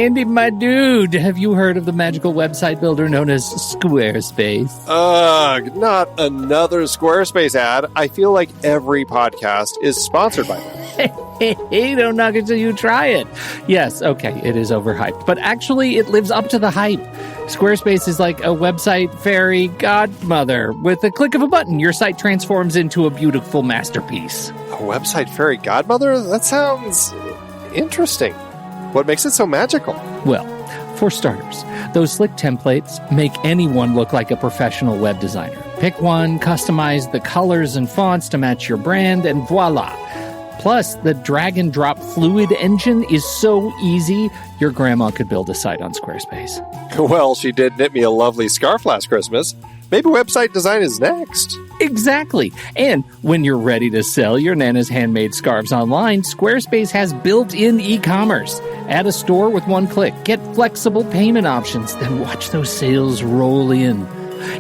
Andy, my dude, have you heard of the magical website builder known as Squarespace? Ugh, not another Squarespace ad. I feel like every podcast is sponsored by them. Hey, don't knock it till you try it. Yes, okay, it is overhyped, but actually it lives up to the hype. Squarespace is like a website fairy godmother. With a click of a button, your site transforms into a beautiful masterpiece. A website fairy godmother? That sounds interesting. What makes it so magical? Well, for starters, those slick templates make anyone look like a professional web designer. Pick one, customize the colors and fonts to match your brand, and voila. Plus, the drag-and-drop fluid engine is so easy, your grandma could build a site on Squarespace. Well, she did knit me a lovely scarf last Christmas. Maybe website design is next. Exactly. And when you're ready to sell your Nana's handmade scarves online, Squarespace has built-in e-commerce. Add a store with one click. Get flexible payment options. Then watch those sales roll in.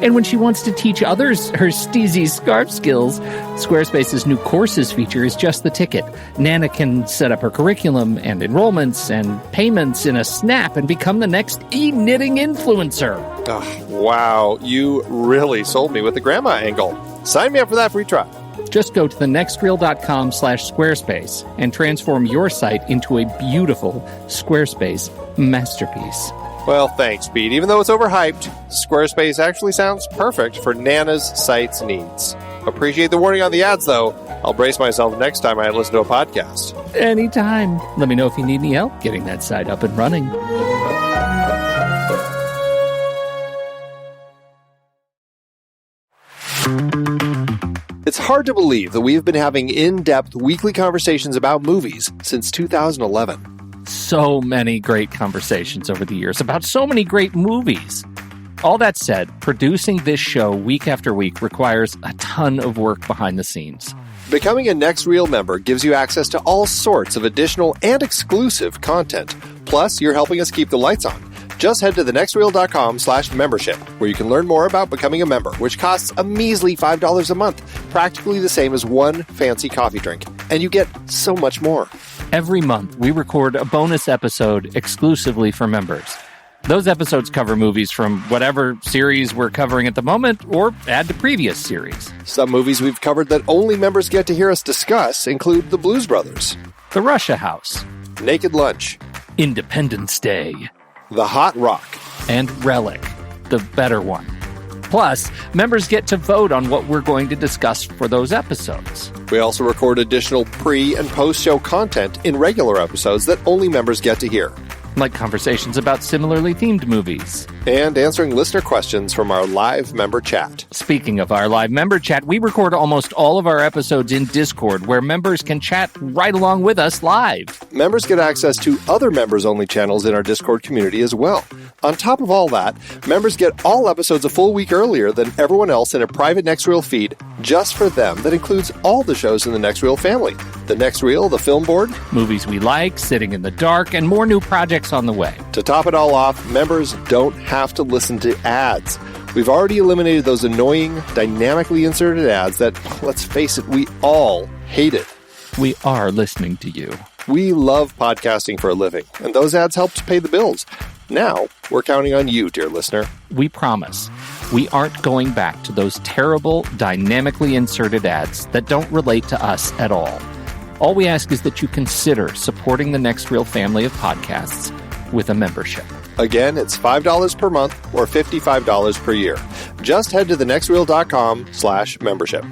And when she wants to teach others her steezy scarf skills, Squarespace's new courses feature is just the ticket. Nana can set up her curriculum and enrollments and payments in a snap and become the next e-knitting influencer. Oh, wow, you really sold me with the grandma angle. Sign me up for that free trial. Just go to thenextreel.com/Squarespace and transform your site into a beautiful Squarespace masterpiece. Well, thanks, Pete. Even though it's overhyped, Squarespace actually sounds perfect for Nana's site's needs. Appreciate the warning on the ads, though. I'll brace myself next time I listen to a podcast. Anytime. Let me know if you need any help getting that site up and running. It's hard to believe that we've been having in-depth weekly conversations about movies since 2011. So many great conversations over the years about so many great movies. All that said, producing this show week after week requires a ton of work behind the scenes. Becoming a Next Reel member gives you access to all sorts of additional and exclusive content. Plus, you're helping us keep the lights on. Just head to thenextreel.com/membership, where you can learn more about becoming a member, which costs a measly $5 a month, practically the same as one fancy coffee drink. And you get so much more. Every month, we record a bonus episode exclusively for members. Those episodes cover movies from whatever series we're covering at the moment, or add to previous series. Some movies we've covered that only members get to hear us discuss include The Blues Brothers, The Russia House, Naked Lunch, Independence Day, The Hot Rock, and Relic, the better one. Plus, members get to vote on what we're going to discuss for those episodes. We also record additional pre- and post-show content in regular episodes that only members get to hear. Like conversations about similarly themed movies. And answering listener questions from our live member chat. Speaking of our live member chat, we record almost all of our episodes in Discord, where members can chat right along with us live. Members get access to other members-only channels in our Discord community as well. On top of all that, members get all episodes a full week earlier than everyone else in a private Next Reel feed just for them that includes all the shows in the Next Reel family. The Next Reel, the Film Board, movies we like, Sitting in the Dark, and more new projects on the way. To top it all off, members don't have to listen to ads. We've already eliminated those annoying, dynamically inserted ads that, let's face it, we all hated. We are listening to you. We love podcasting for a living, and those ads help to pay the bills. Now, we're counting on you, dear listener. We promise. We aren't going back to those terrible, dynamically inserted ads that don't relate to us at all. All we ask is that you consider supporting the Next Reel family of podcasts with a membership. Again, it's $5 per month or $55 per year. Just head to thenextreel.com/membership.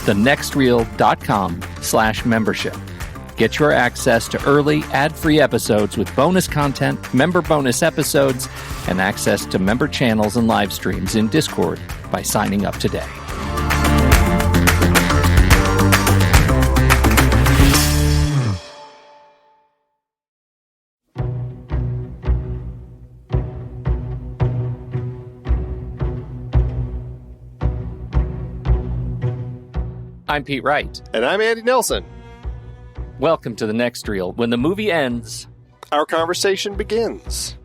thenextreel.com/membership. Get your access to early, ad-free episodes with bonus content, member bonus episodes, and access to member channels and live streams in Discord by signing up today. I'm Pete Wright. And I'm Andy Nelson. Welcome to the Next Reel. When the movie ends, our conversation begins.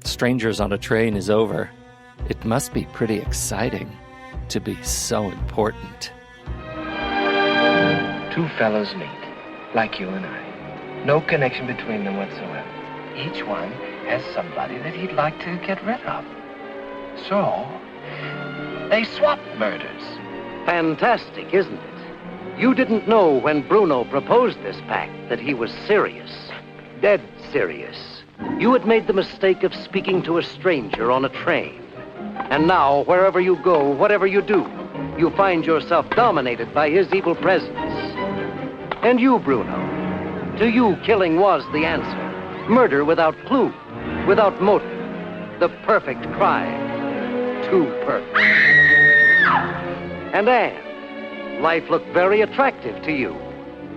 Strangers on a Train is over. It must be pretty exciting to be so important. Two fellows meet, like you and I. No connection between them whatsoever. Each one as somebody that he'd like to get rid of. So, they swapped murders. Fantastic, isn't it? You didn't know when Bruno proposed this pact that he was serious. Dead serious. You had made the mistake of speaking to a stranger on a train. And now, wherever you go, whatever you do, you find yourself dominated by his evil presence. And you, Bruno, to you, killing was the answer. Murder without clue, without motive. The perfect crime. Too perfect. And Anne, life looked very attractive to you,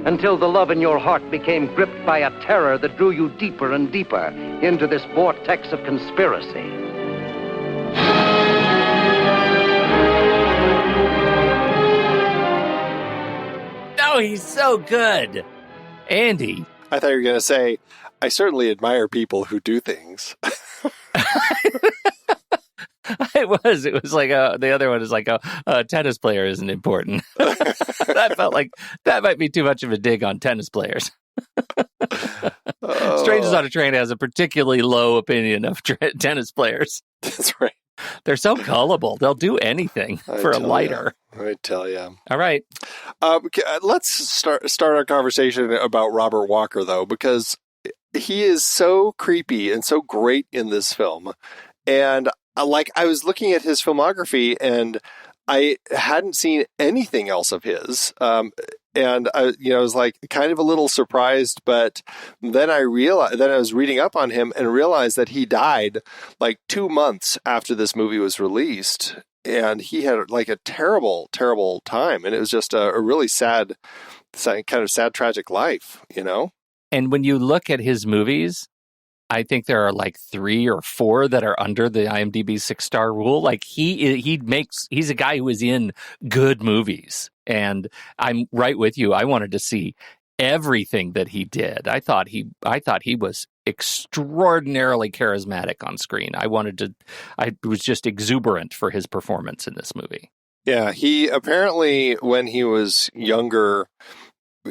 until the love in your heart became gripped by a terror that drew you deeper and deeper into this vortex of conspiracy. Oh, he's so good. Andy. I thought you were going to say, I certainly admire people who do things. It was like the other one is like a tennis player isn't important. That felt like that might be too much of a dig on tennis players. Strangers on a Train has a particularly low opinion of tennis players. That's right. They're so gullible. They'll do anything for a lighter. I tell you. All right. Let's start our conversation about Robert Walker, though, because he is so creepy and so great in this film. And I was looking at his filmography and I hadn't seen anything else of his. And I was like kind of a little surprised, but then I was reading up on him and realized that he died like 2 months after this movie was released. And he had like a terrible, terrible time. And it was just a really sad, tragic life, you know? And when you look at his movies, I think there are like 3 or 4 that are under the IMDb 6-star rule. Like he's a guy who is in good movies. And I'm right with you. I wanted to see everything that he did. I thought he was extraordinarily charismatic on screen. I was just exuberant for his performance in this movie. Yeah, he apparently, when he was younger,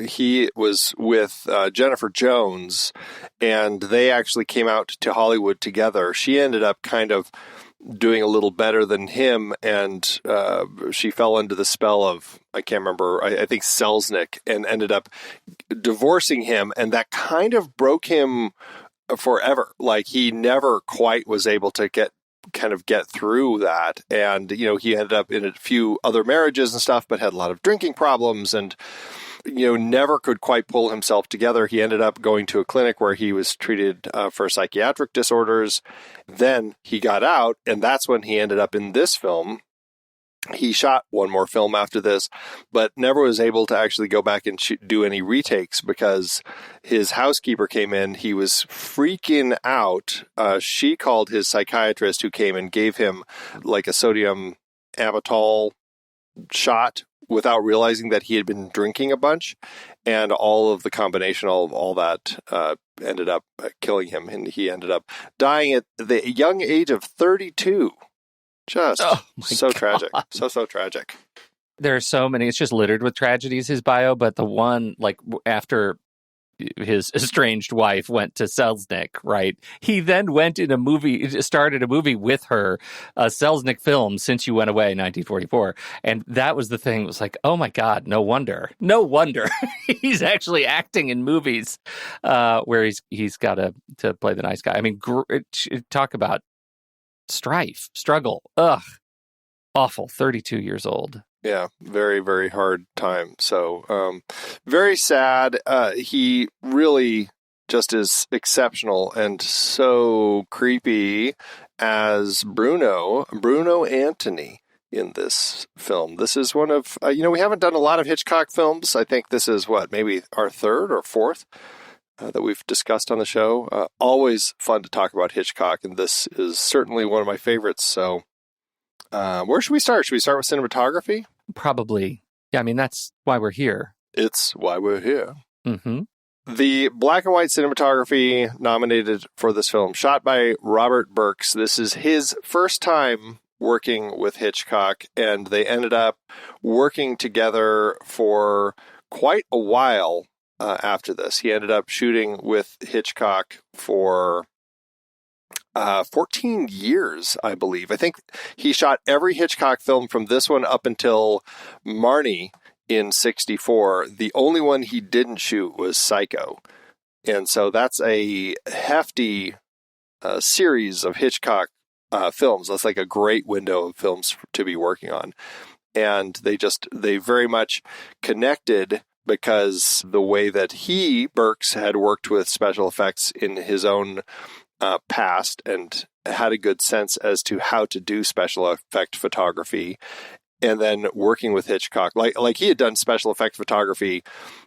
he was with Jennifer Jones, and they actually came out to Hollywood together. She ended up kind of doing a little better than him, and she fell into the spell of, I can't remember, I think Selznick, and ended up divorcing him, and that kind of broke him forever. Like, he never quite was able to get through that. And, he ended up in a few other marriages and stuff, but had a lot of drinking problems and, never could quite pull himself together. He ended up going to a clinic where he was treated for psychiatric disorders. Then he got out, and that's when he ended up in this film. He shot one more film after this, but never was able to actually go back and do any retakes because his housekeeper came in. He was freaking out. She called his psychiatrist, who came and gave him like a sodium amytal shot without realizing that he had been drinking a bunch. And all of the combination of all that ended up killing him. And he ended up dying at the young age of 32. Just so God. Tragic. So tragic. There are so many. It's just littered with tragedies, his bio. But the one, like, after his estranged wife went to Selznick, right? He then started a movie with her, a Selznick film, Since You Went Away, 1944. And that was the thing. It was like, oh my God, no wonder he's actually acting in movies where he's got to play the nice guy. I mean, talk about struggle. Ugh. Awful. 32 years old. Yeah, very, very hard time. So, very sad. He really just is exceptional and so creepy as Bruno Antony in this film. This is one of, we haven't done a lot of Hitchcock films. I think this is maybe our 3rd or 4th that we've discussed on the show. Always fun to talk about Hitchcock, and this is certainly one of my favorites. So, where should we start? Should we start with cinematography? Probably. Yeah, I mean, that's why we're here. It's why we're here. Mm-hmm. The black and white cinematography nominated for this film, shot by Robert Burks. This is his first time working with Hitchcock, and they ended up working together for quite a while after this. He ended up shooting with Hitchcock for 14 years, I believe. I think he shot every Hitchcock film from this one up until Marnie in 1964. The only one he didn't shoot was Psycho. And so that's a hefty series of Hitchcock films. That's like a great window of films to be working on. And they very much connected because the way that Burks had worked with special effects in his own past and had a good sense as to how to do special effect photography. And then working with Hitchcock, like he had done special effect photography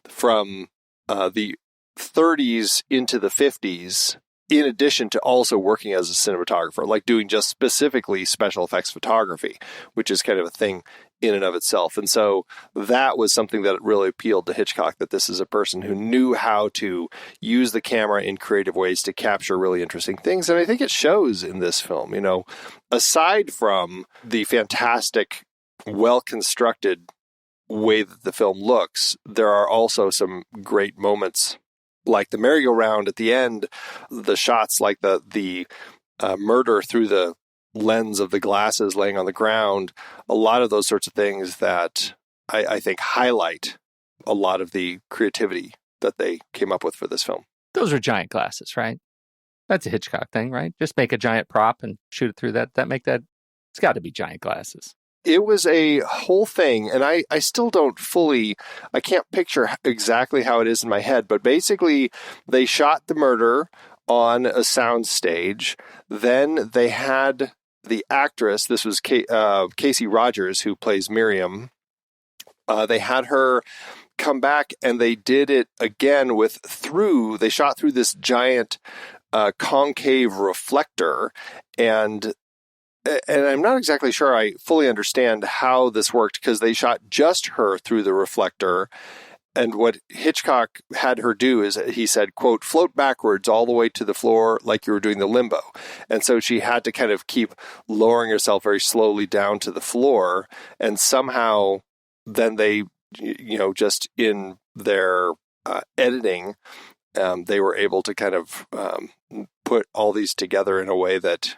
from the 30s into the 50s, in addition to also working as a cinematographer, like doing just specifically special effects photography, which is kind of a thing in and of itself. And so that was something that really appealed to Hitchcock, that this is a person who knew how to use the camera in creative ways to capture really interesting things. And I think it shows in this film, aside from the fantastic, well-constructed way that the film looks, there are also some great moments, like the merry-go-round at the end, the shots like the murder through the lens of the glasses laying on the ground, a lot of those sorts of things that I think highlight a lot of the creativity that they came up with for this film. Those are giant glasses, right? That's a Hitchcock thing, right? Just make a giant prop and shoot it through that. It's got to be giant glasses. It was a whole thing, and I still don't I can't picture exactly how it is in my head, but basically they shot the murder on a sound stage. Then they had the actress, this was Casey Rogers, who plays Miriam. They had her come back, and they did it again they shot through this giant concave reflector, and I'm not exactly sure I fully understand how this worked, because they shot just her through the reflector. And what Hitchcock had her do is, he said, quote, float backwards all the way to the floor like you were doing the limbo. And so she had to kind of keep lowering herself very slowly down to the floor. And somehow then they, just in their editing, they were able to kind of put all these together in a way that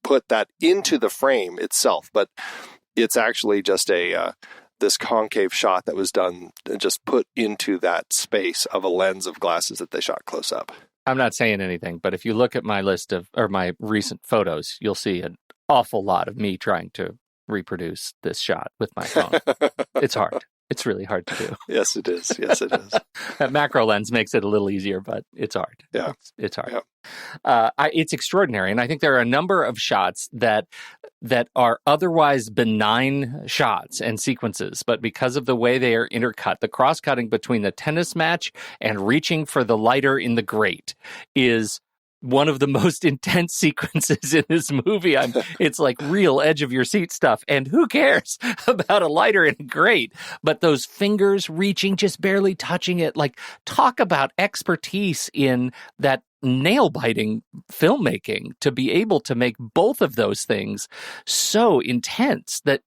put that into the frame itself. But it's actually just this concave shot that was done and just put into that space of a lens of glasses that they shot close up. I'm not saying anything, but if you look at my my recent photos, you'll see an awful lot of me trying to reproduce this shot with my phone. It's hard. It's really hard to do. Yes, it is. Yes, it is. That macro lens makes it a little easier, but it's hard. Yeah. It's hard. Yeah. It's extraordinary. And I think there are a number of shots that are otherwise benign shots and sequences, but because of the way they are intercut, the cross-cutting between the tennis match and reaching for the lighter in the grate is one of the most intense sequences in this movie. It's like real edge of your seat stuff. And who cares about a lighter in a grate? But those fingers reaching, just barely touching it, like, talk about expertise in that nail-biting filmmaking to be able to make both of those things so intense that,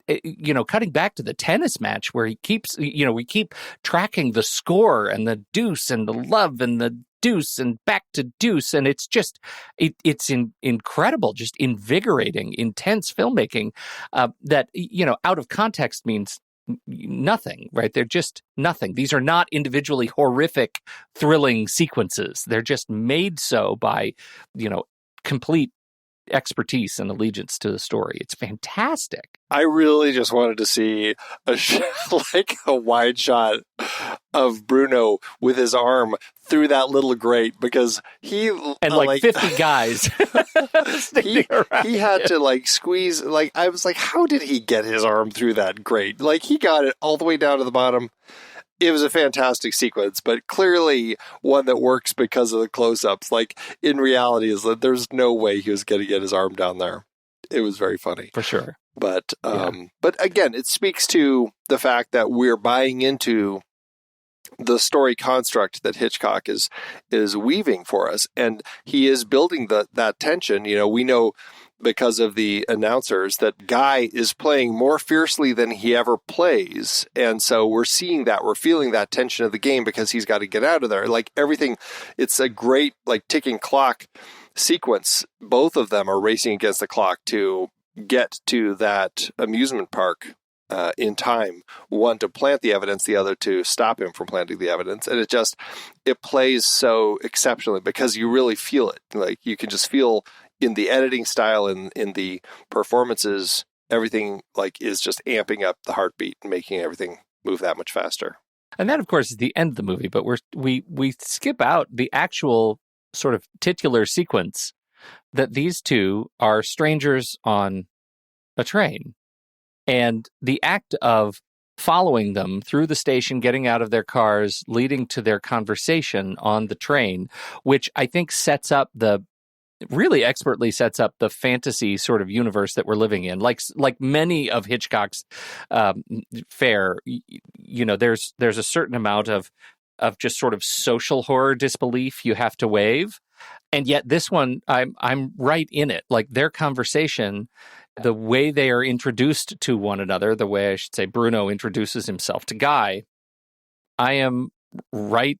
cutting back to the tennis match where he keeps, we keep tracking the score and the deuce and the love and the deuce and back to deuce, and it's just it's incredible, just invigorating, intense filmmaking that out of context means nothing, right? They're just nothing. These are not individually horrific, thrilling sequences. They're just made so by complete expertise and allegiance to the story. It's fantastic. I really just wanted to see a wide shot of Bruno with his arm through that little grate, because he and 50 guys he had to squeeze. I was like, how did he get his arm through that grate? He got it all the way down to the bottom. It was a fantastic sequence, but clearly one that works because of the close-ups. In reality, is that there's no way he was going to get his arm down there. It was very funny. For sure. But again, it speaks to the fact that we're buying into the story construct that Hitchcock is weaving for us, and he is building that tension. We know because of the announcers that Guy is playing more fiercely than he ever plays. And so we're seeing that, we're feeling that tension of the game because he's got to get out of there. Like everything, it's a great like ticking clock sequence. Both of them are racing against the clock to get to that amusement park in time, one to plant the evidence, the other to stop him from planting the evidence. And it plays so exceptionally because you really feel it. Like you can just feel in the editing style and in the performances, everything like is just amping up the heartbeat and making everything move that much faster. And that, of course, is the end of the movie, but we skip out the actual sort of titular sequence that these two are strangers on a train. And the act of following them through the station, getting out of their cars, leading to their conversation on the train, which I think really expertly sets up the fantasy sort of universe that we're living in. Like many of Hitchcock's fare, you know, there's a certain amount of just sort of social horror disbelief you have to waive. And yet this one, I'm right in it. Like their conversation, the way they are introduced to one another, the way I should say Bruno introduces himself to Guy, I am right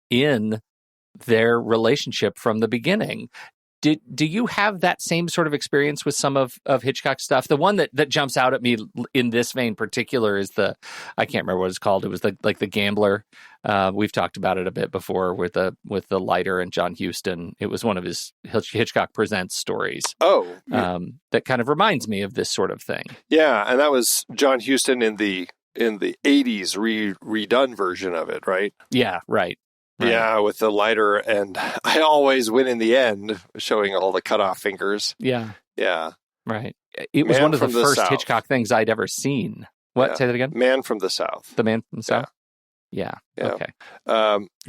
in their relationship from the beginning. Do you have that same sort of experience with some of Hitchcock's stuff? The one that jumps out at me in this vein particular is I can't remember what it's called. It was the Gambler. We've talked about it a bit before with the lighter and John Huston. It was one of his Hitchcock Presents stories. Oh, yeah. That kind of reminds me of this sort of thing. Yeah, and that was John Huston in the 80s redone version of it, right? Yeah, right. Right. Yeah, with the lighter, and I always win in the end, showing all the cut off fingers. Yeah. Yeah. Right. It was one of the first South. Hitchcock things I'd ever seen. What? Yeah. Say that again? Man from the South. The Man from the South? Yeah. Okay.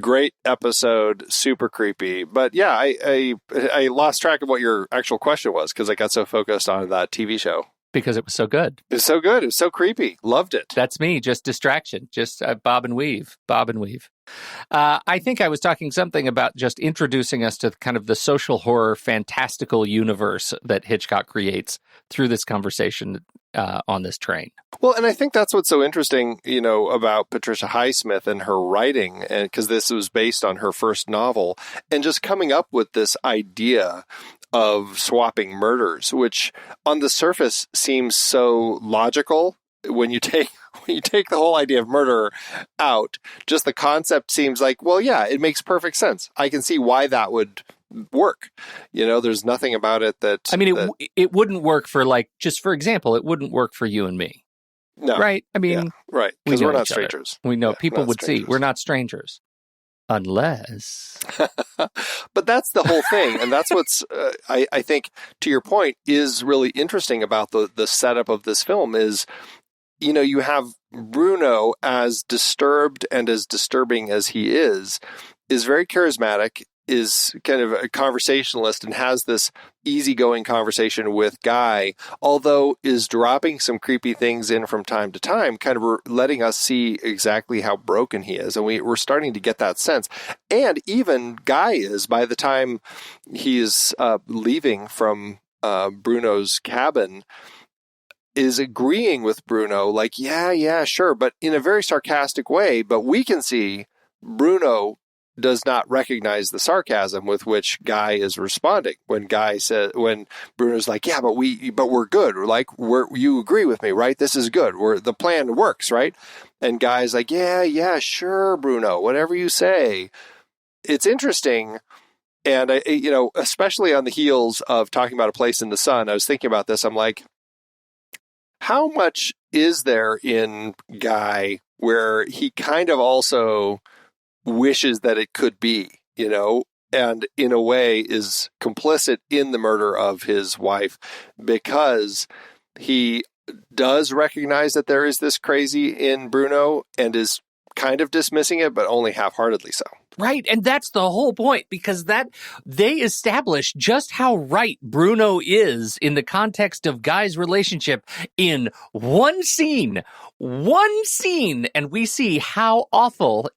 Great episode, super creepy. But yeah, I lost track of what your actual question was because I got so focused on that TV show. Because it was so good. It was so good. It was so creepy. Loved it. That's me. Just distraction. Just bob and weave. Bob and weave. I think I was talking something about just introducing us to kind of the social horror fantastical universe that Hitchcock creates through this conversation on this train. Well, and I think that's what's so interesting, you know, about Patricia Highsmith and her writing, and because this was based on her first novel, and just coming up with this idea of swapping murders, which on the surface seems so logical. When you take the whole idea of murder out, just the concept seems like, well, yeah, it makes perfect sense. I can see why that would work. You know, there's nothing about it that... I mean, it wouldn't work for, like, just for example, it wouldn't work for you and me. No. Right? I mean... Yeah, right, because we're not strangers. We know people would see. We're not strangers. Unless... But that's the whole thing. And that's what's, I think, to your point, is really interesting about the setup of this film is, you know, you have Bruno, as disturbed and as disturbing as he is very charismatic, is kind of a conversationalist and has this easygoing conversation with Guy, although is dropping some creepy things in from time to time, kind of letting us see exactly how broken he is. And we're starting to get that sense. And even Guy is, by the time he is leaving from Bruno's cabin, is agreeing with Bruno, like, yeah, sure, but in a very sarcastic way. But we can see Bruno does not recognize the sarcasm with which Guy is responding. When Bruno's like, yeah, but we're good. You agree with me, right? This is good. The plan works, right? And Guy's like, yeah, sure, Bruno, whatever you say. It's interesting. And I, you know, especially on the heels of talking about A Place in the Sun, I was thinking about this. I'm like, how much is there in Guy where he kind of also wishes that it could be, you know, and in a way is complicit in the murder of his wife because he does recognize that there is this crazy in Bruno and is kind of dismissing it, but only half-heartedly so. Right. And that's the whole point, because that they establish just how right Bruno is in the context of Guy's relationship in one scene. And we see how awful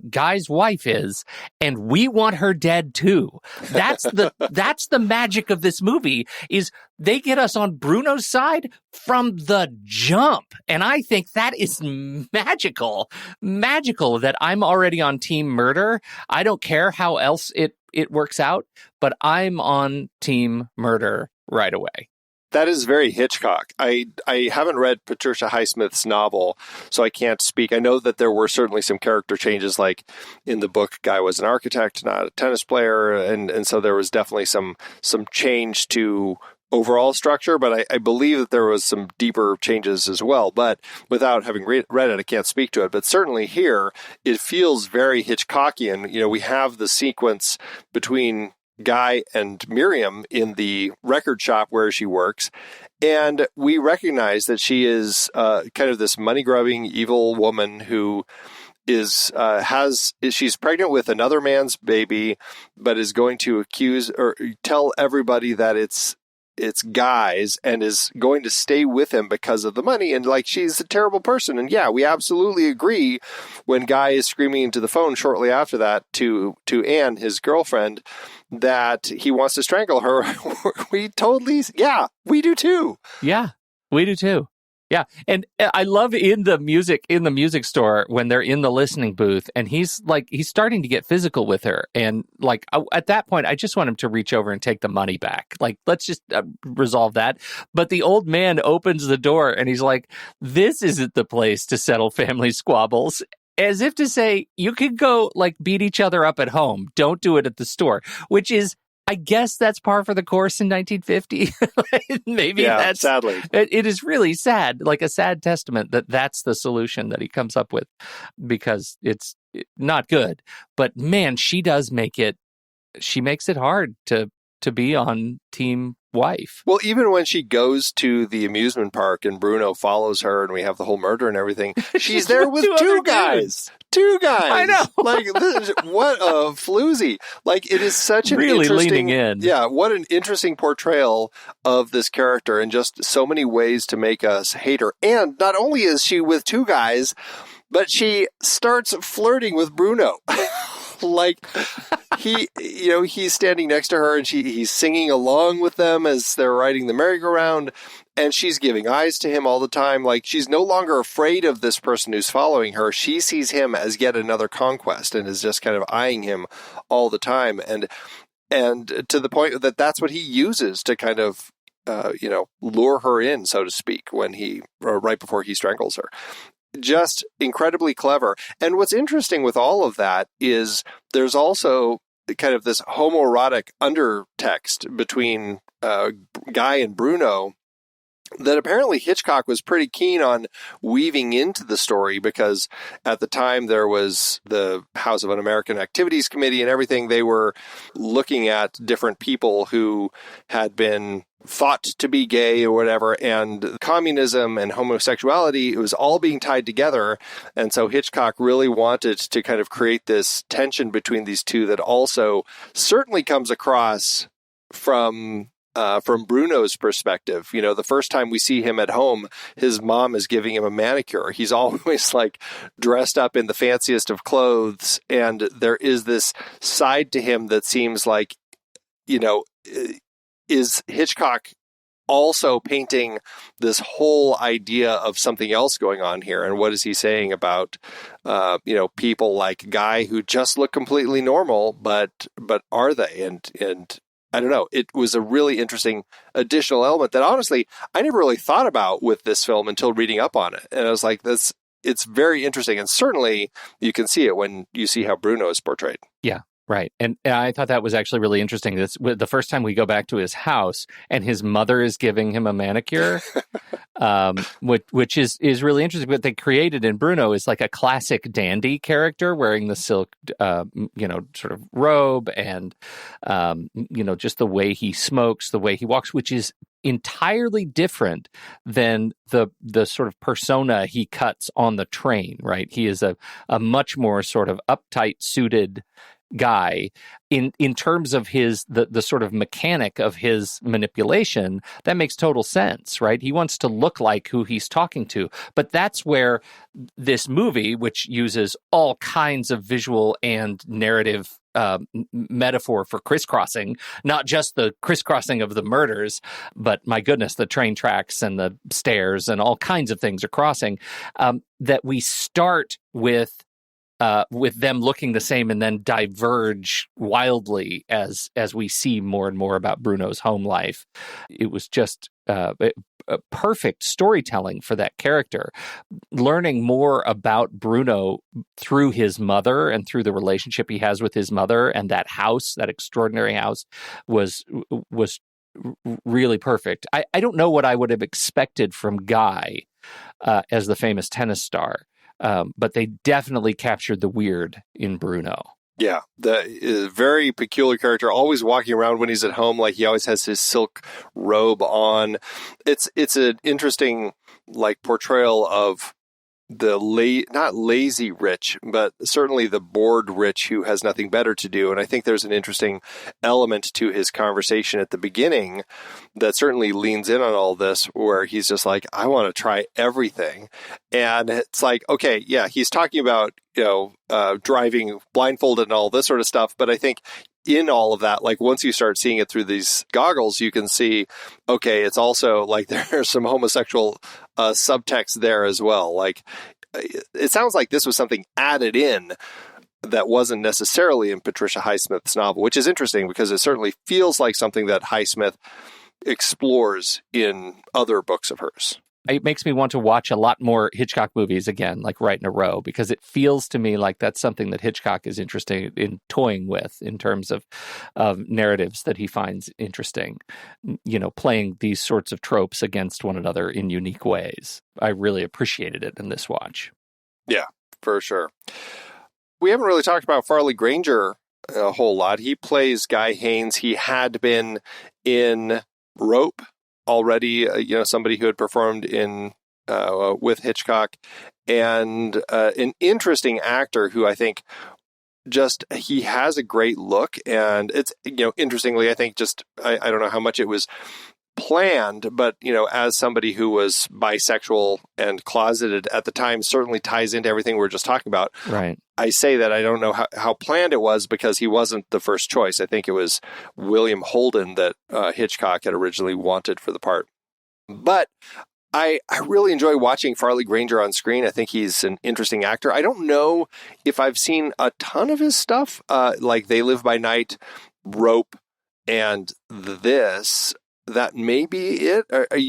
Guy's wife is, and we want her dead too. That's the magic of this movie, is they get us on Bruno's side from the jump. And I think that is magical that I'm already on team murder. I don't care how else it works out, but I'm on team murder right away. That is very Hitchcock. I haven't read Patricia Highsmith's novel, so I can't speak. I know that there were certainly some character changes, like in the book, Guy was an architect, not a tennis player, and so there was definitely some change to overall structure, but I believe that there was some deeper changes as well. But without having read it, I can't speak to it. But certainly here, it feels very Hitchcockian. You know, we have the sequence between Guy and Miriam in the record shop where she works, and we recognize that she is kind of this money-grubbing, evil woman who she's pregnant with another man's baby, but is going to accuse or tell everybody that it's Guy's, and is going to stay with him because of the money. And like, she's a terrible person. And yeah, we absolutely agree when Guy is screaming into the phone shortly after that to Anne, his girlfriend, that he wants to strangle her. We do too. Yeah, we do too. Yeah, and I love in the music store when they're in the listening booth, and he's starting to get physical with her, and like at that point, I just want him to reach over and take the money back. Like, let's just resolve that. But the old man opens the door, and he's like, "This isn't the place to settle family squabbles." As if to say, you could go like beat each other up at home. Don't do it at the store, which is, I guess that's par for the course in 1950. Maybe that's sadly. It is really sad, like a sad testament that that's the solution that he comes up with, because it's not good. But man, she makes it hard to be on team wife. Well, even when she goes to the amusement park and Bruno follows her and we have the whole murder and everything, she's there with two guys. Two guys. I know. Like, what a floozy. Like, it is such an really interesting... leaning in. Yeah, what an interesting portrayal of this character, and just so many ways to make us hate her. And not only is she with two guys, but she starts flirting with Bruno. Like, he's standing next to her, and he's singing along with them as they're riding the merry-go-round, and she's giving eyes to him all the time. Like, she's no longer afraid of this person who's following her. She sees him as yet another conquest and is just kind of eyeing him all the time. And to the point that that's what he uses to kind of, lure her in, so to speak, right before he strangles her. Just incredibly clever. And what's interesting with all of that is there's also kind of this homoerotic undertext between Guy and Bruno that apparently Hitchcock was pretty keen on weaving into the story, because at the time there was the House of Un-American Activities Committee and everything. They were looking at different people who had been thought to be gay or whatever, and communism and homosexuality, it was all being tied together. And so Hitchcock really wanted to kind of create this tension between these two that also certainly comes across from Bruno's perspective. You know, the first time we see him at home, his mom is giving him a manicure. He's always like dressed up in the fanciest of clothes. And there is this side to him that seems like, is Hitchcock also painting this whole idea of something else going on here? And what is he saying about, people like Guy who just look completely normal, but are they? And I don't know. It was a really interesting additional element that honestly I never really thought about with this film until reading up on it. And I was like, it's very interesting. And certainly you can see it when you see how Bruno is portrayed. Yeah, Right. And I thought that was actually really interesting. This the first time we go back to his house and his mother is giving him a manicure, which is really interesting. What they created in Bruno is like a classic dandy character wearing the silk, sort of robe and, just the way he smokes, the way he walks, which is entirely different than the sort of persona he cuts on the train, right? He is a much more sort of uptight, suited guy in terms of the sort of mechanic of his manipulation. That makes total sense, right? He wants to look like who he's talking to, but that's where this movie, which uses all kinds of visual and narrative metaphor for crisscrossing, not just the crisscrossing of the murders, but my goodness, the train tracks and the stairs and all kinds of things are crossing, that we start with them looking the same and then diverge wildly as we see more and more about Bruno's home life. It was just a perfect storytelling for that character. Learning more about Bruno through his mother and through the relationship he has with his mother and that house, that extraordinary house, was really perfect. I don't know what I would have expected from Guy as the famous tennis star. But they definitely captured the weird in Bruno. Yeah, the very peculiar character, always walking around when he's at home, like he always has his silk robe on. It's an interesting portrayal of the not lazy rich, but certainly the bored rich who has nothing better to do. And I think there's an interesting element to his conversation at the beginning that certainly leans in on all this, where he's just like, I want to try everything. And it's like, okay, yeah, he's talking about, driving blindfolded and all this sort of stuff. But I think in all of that, once you start seeing it through these goggles, you can see, okay, it's also there's some homosexual subtext there as well. It sounds like this was something added in that wasn't necessarily in Patricia Highsmith's novel, which is interesting because it certainly feels like something that Highsmith explores in other books of hers. It makes me want to watch a lot more Hitchcock movies again, right in a row, because it feels to me like that's something that Hitchcock is interested in toying with in terms of narratives that he finds interesting, playing these sorts of tropes against one another in unique ways. I really appreciated it in this watch. Yeah, for sure. We haven't really talked about Farley Granger a whole lot. He plays Guy Haines. He had been in Rope already, somebody who had performed in with Hitchcock, and an interesting actor who I think he has a great look. And it's, interestingly, I think I don't know how much it was planned, but, as somebody who was bisexual and closeted at the time, certainly ties into everything we're just talking about. Right. I say that I don't know how planned it was because he wasn't the first choice. I think it was William Holden that Hitchcock had originally wanted for the part. But I really enjoy watching Farley Granger on screen. I think he's an interesting actor. I don't know if I've seen a ton of his stuff, like They Live by Night, Rope, and this. That may be it. Have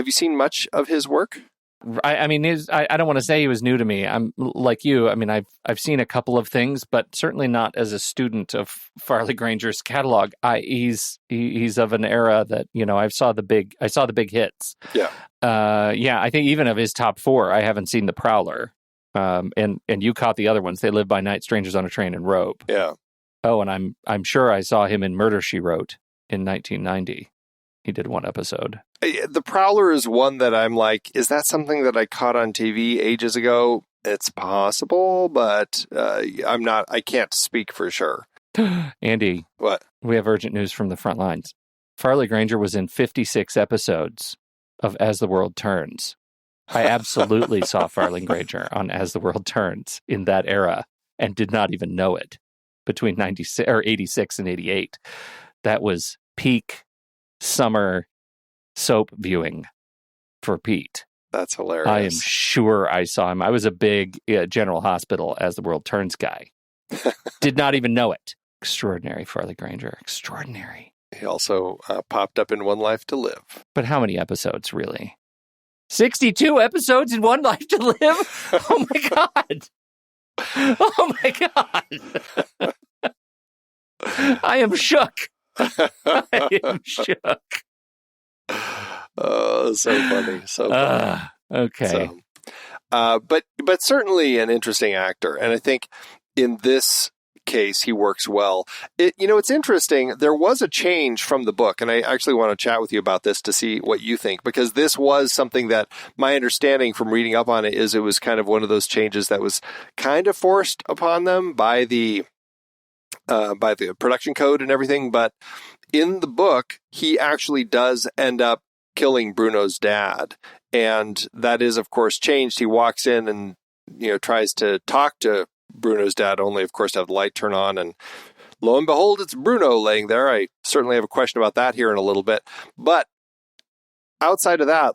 you seen much of his work? I mean, I don't want to say he was new to me. I'm like you. I mean, I've seen a couple of things, but certainly not as a student of Farley Granger's catalog. He's of an era that I saw the big hits. Yeah. I think even of his top four, I haven't seen The Prowler. And you caught the other ones. They Live by Night, Strangers on a Train, and Rope. Yeah. Oh, and I'm sure I saw him in Murder, She Wrote in 1990. He did one episode. The Prowler is one that I'm like, is that something that I caught on TV ages ago? It's possible, but I can't speak for sure. Andy. What? We have urgent news from the front lines. Farley Granger was in 56 episodes of As the World Turns. I absolutely saw Farley Granger on As the World Turns in that era and did not even know it between 86 and 88. That was peak summer soap viewing for Pete. That's hilarious. I am sure I saw him. I was a big General Hospital As the World Turns guy. Did not even know it. Extraordinary, Farley Granger. Extraordinary. He also popped up in One Life to Live. But how many episodes, really? 62 episodes in One Life to Live? Oh, my God. Oh, my God. I am shook. I am shook. Oh, so funny. So funny. Okay. But certainly an interesting actor. And I think in this case, he works well. It's interesting. There was a change from the book, and I actually want to chat with you about this to see what you think, because this was something that my understanding from reading up on it is it was kind of one of those changes that was kind of forced upon them by the production code and everything. But in the book, he actually does end up killing Bruno's dad. And that is, of course, changed. He walks in and, tries to talk to Bruno's dad, only, of course, to have the light turn on. And lo and behold, it's Bruno laying there. I certainly have a question about that here in a little bit. But outside of that,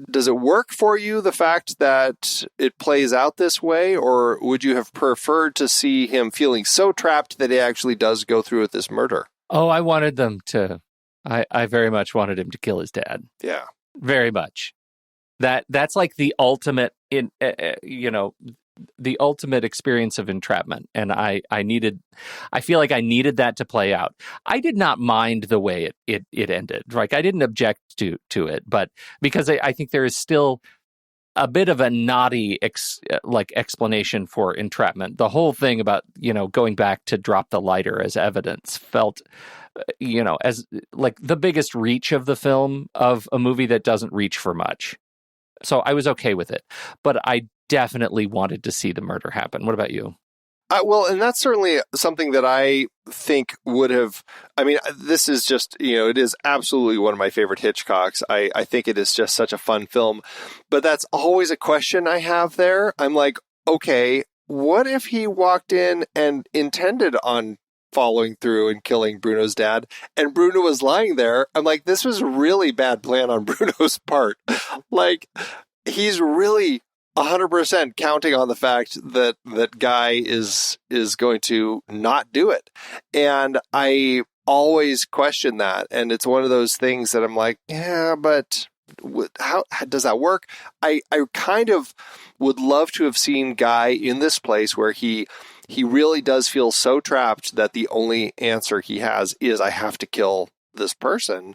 does it work for you, the fact that it plays out this way? Or would you have preferred to see him feeling so trapped that he actually does go through with this murder? Oh, I wanted them to. I very much wanted him to kill his dad. Yeah. Very much. That's like the ultimate the ultimate experience of entrapment. And I feel like I needed that to play out. I did not mind the way it ended. Like, I didn't object to it, but because I think there is still a bit of a naughty explanation for entrapment. The whole thing about, going back to drop the lighter as evidence felt, as like the biggest reach of the film, of a movie that doesn't reach for much. So I was okay with it, but I definitely wanted to see the murder happen. What about you? Well, and that's certainly something that I think would have, this is just, it is absolutely one of my favorite Hitchcocks. I think it is just such a fun film, but that's always a question I have there. I'm like, okay, what if he walked in and intended on following through and killing Bruno's dad, and Bruno was lying there? I'm like, this was a really bad plan on Bruno's part. Like, he's really 100% counting on the fact that guy is going to not do it. And I always question that. And it's one of those things that I'm like, yeah, but how does that work? I kind of would love to have seen Guy in this place where he really does feel so trapped that the only answer he has is, I have to kill this person.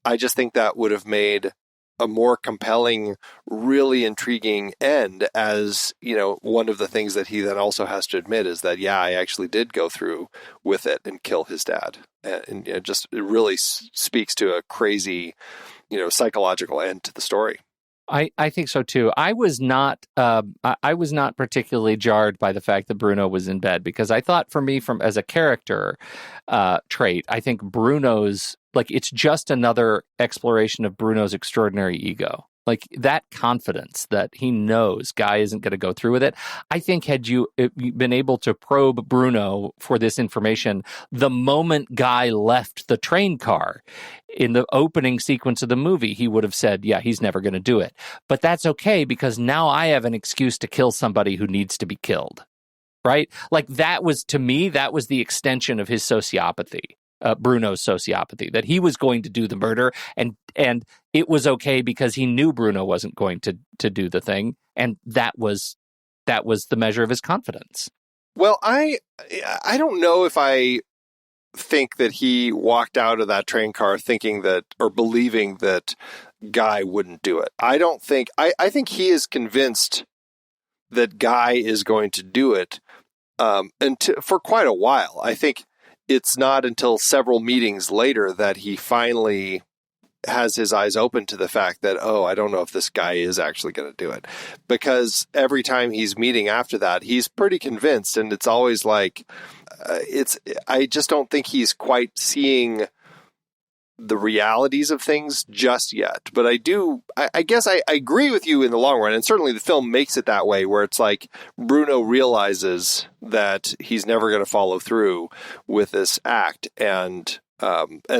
I just think that would have made a more compelling, really intriguing end, as, one of the things that he then also has to admit is that, yeah, I actually did go through with it and kill his dad. And it really speaks to a crazy, psychological end to the story. I think so too. I was not particularly jarred by the fact that Bruno was in bed, because I thought, for me, as a character trait, I think Bruno's, it's just another exploration of Bruno's extraordinary ego. Like, that confidence that he knows Guy isn't going to go through with it. I think had you been able to probe Bruno for this information the moment Guy left the train car in the opening sequence of the movie, he would have said, yeah, he's never going to do it. But that's okay, because now I have an excuse to kill somebody who needs to be killed. Right? Like, that was, to me, that was the extension of his sociopathy. Bruno's sociopathy, that he was going to do the murder, and it was okay because he knew Bruno wasn't going to do the thing, and that was the measure of his confidence. Well, I don't know if I think that he walked out of that train car thinking that, or believing that, Guy wouldn't do it. I don't think, I think he is convinced that Guy is going to do it, for quite a while. I think it's not until several meetings later that he finally has his eyes open to the fact that, oh, I don't know if this guy is actually going to do it. Because every time he's meeting after that, he's pretty convinced. And it's always like, I just don't think he's quite seeing the realities of things just yet. But I guess I agree with you in the long run. And certainly the film makes it that way, where it's like Bruno realizes that he's never going to follow through with this act. And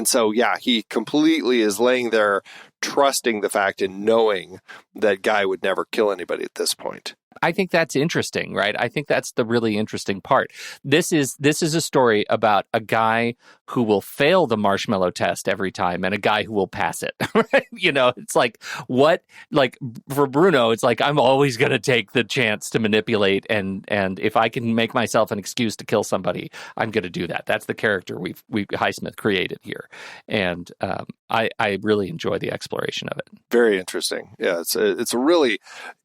so, yeah, he completely is laying there trusting the fact and knowing that Guy would never kill anybody at this point. I think that's interesting, right? I think that's the really interesting part. This is a story about a guy who will fail the marshmallow test every time and a guy who will pass it. Right? It's like for Bruno, it's like I'm always going to take the chance to manipulate, and if I can make myself an excuse to kill somebody, I'm going to do that. That's the character we Highsmith created here, and I really enjoy the exploration of it. Very interesting. Yeah, it's a really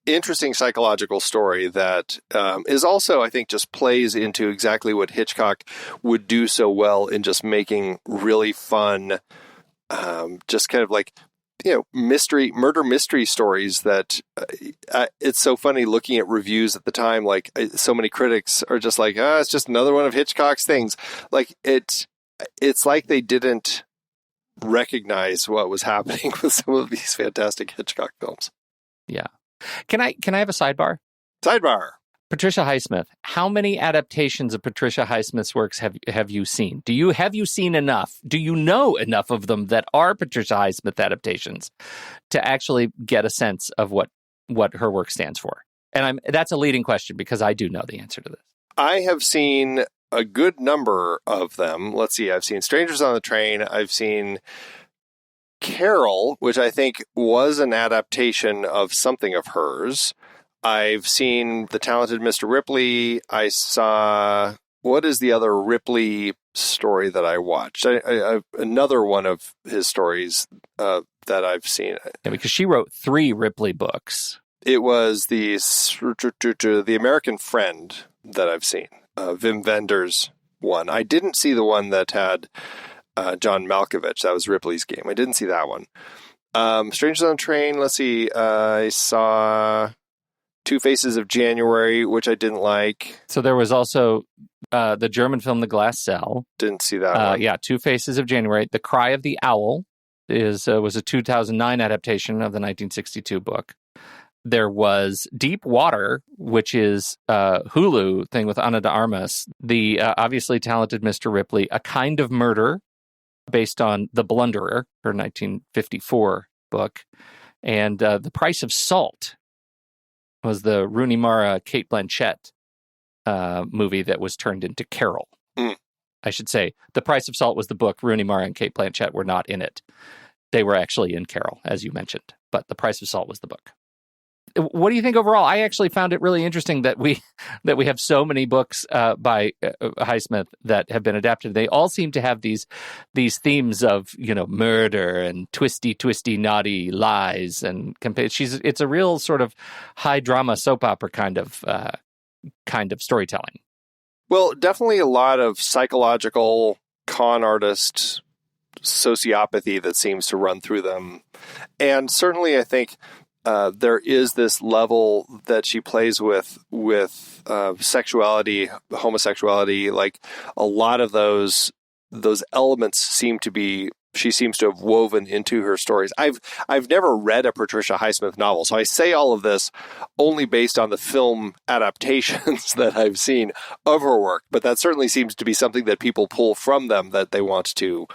interesting psychological story that is also, I think, just plays into exactly what Hitchcock would do so well in just making really fun, just kind of like, murder mystery stories that it's so funny looking at reviews at the time. Like, so many critics are just like, it's just another one of Hitchcock's things. Like, it's like they didn't recognize what was happening with some of these fantastic Hitchcock films. Yeah. Can I have a sidebar? Sidebar. Patricia Highsmith. How many adaptations of Patricia Highsmith's works have you seen? Have you seen enough? Do you know enough of them that are Patricia Highsmith adaptations to actually get a sense of what her work stands for? And that's a leading question because I do know the answer to this. I have seen a good number of them. Let's see. I've seen Strangers on the Train. I've seen Carol, which I think was an adaptation of something of hers. I've seen The Talented Mr. Ripley. I saw, what is the other Ripley story that I watched? Another one of his stories that I've seen. Yeah, because she wrote 3 Ripley books. It was the American Friend that I've seen. Wim Wenders one. I didn't see the one that had John Malkovich. That was Ripley's Game. I didn't see that one. Strangers on the Train. Let's see. I saw Two Faces of January, which I didn't like. So there was also the German film The Glass Cell. Didn't see that one. Yeah, Two Faces of January. The Cry of the Owl was a 2009 adaptation of the 1962 book. There was Deep Water, which is a Hulu thing with Ana de Armas. The obviously talented Mr. Ripley, A Kind of Murder, based on The Blunderer, her 1954 book. And The Price of Salt was the Rooney Mara, Cate Blanchett movie that was turned into Carol. I should say, The Price of Salt was the book. Rooney Mara and Cate Blanchett were not in it. They were actually in Carol, as you mentioned. But The Price of Salt was the book. What do you think overall? I actually found it really interesting that we have so many books by Highsmith that have been adapted. They all seem to have these themes of murder and twisty, naughty lies, and it's a real sort of high drama soap opera kind of storytelling. Well, definitely a lot of psychological con artist sociopathy that seems to run through them, and certainly I think. There is this level that she plays with sexuality, homosexuality. Like a lot of those elements she seems to have woven into her stories. I've never read a Patricia Highsmith novel, so I say all of this only based on the film adaptations that I've seen of her work. But that certainly seems to be something that people pull from them that they want to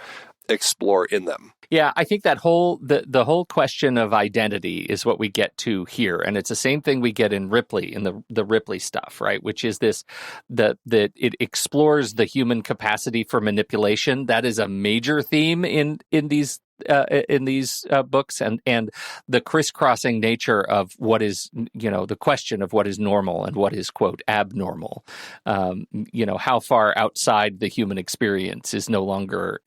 explore in them. Yeah, I think that the whole question of identity is what we get to here, and it's the same thing we get in Ripley, in the Ripley stuff, right? Which is that it explores the human capacity for manipulation. That is a major theme in these books, and the crisscrossing nature of what is, the question of what is normal and what is, quote, abnormal. How far outside the human experience is no longer,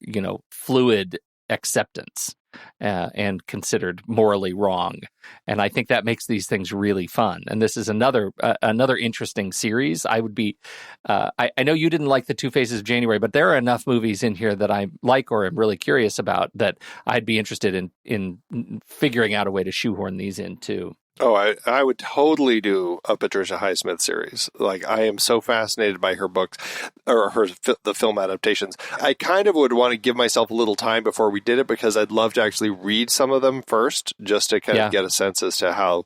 fluid acceptance and considered morally wrong. And I think that makes these things really fun. And this is another interesting series. I would be, I know you didn't like the Two Faces of January, but there are enough movies in here that I like or am really curious about that I'd be interested in figuring out a way to shoehorn these in too. Oh, I would totally do a Patricia Highsmith series. Like, I am so fascinated by her books, or the film adaptations. I kind of would want to give myself a little time before we did it, because I'd love to actually read some of them first, just to kind of get a sense as to how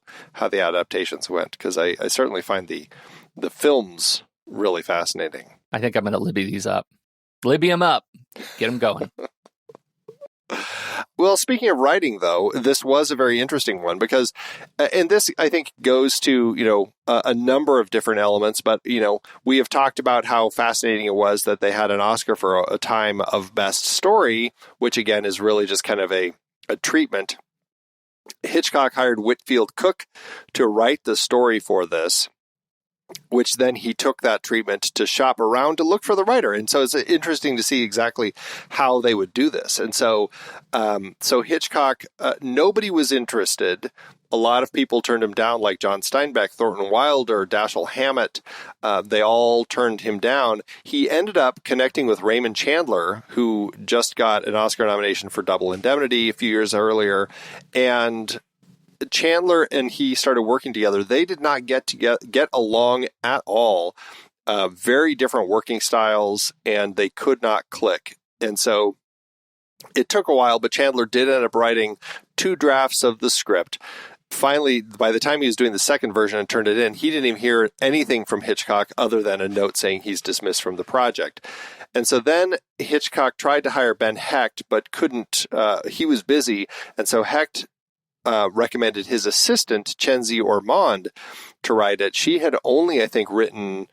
the adaptations went, because I certainly find the films really fascinating. I think I'm going to Libby these up. Libby them up. Get them going. Well, Well, speaking of writing, though, this was a very interesting one because, and this, I think, goes to, a number of different elements. But, we have talked about how fascinating it was that they had an Oscar for a time of Best Story, which, again, is really just kind of a treatment. Hitchcock hired Whitfield Cook to write the story for this, which then he took that treatment to shop around to look for the writer. And so it's interesting to see exactly how they would do this. And so Hitchcock, nobody was interested. A lot of people turned him down, like John Steinbeck, Thornton Wilder, Dashiell Hammett. They all turned him down. He ended up connecting with Raymond Chandler, who just got an Oscar nomination for Double Indemnity a few years earlier. And Chandler and he started working together. They did not get along at all. Very different working styles, and they could not click. And so it took a while, but Chandler did end up writing 2 drafts of the script. Finally, by the time he was doing the second version and turned it in, he didn't even hear anything from Hitchcock other than a note saying he's dismissed from the project. And so then Hitchcock tried to hire Ben Hecht, but couldn't. He was busy. And so Hecht recommended his assistant, Czenzi Ormonde, to write it. She had only, I think, written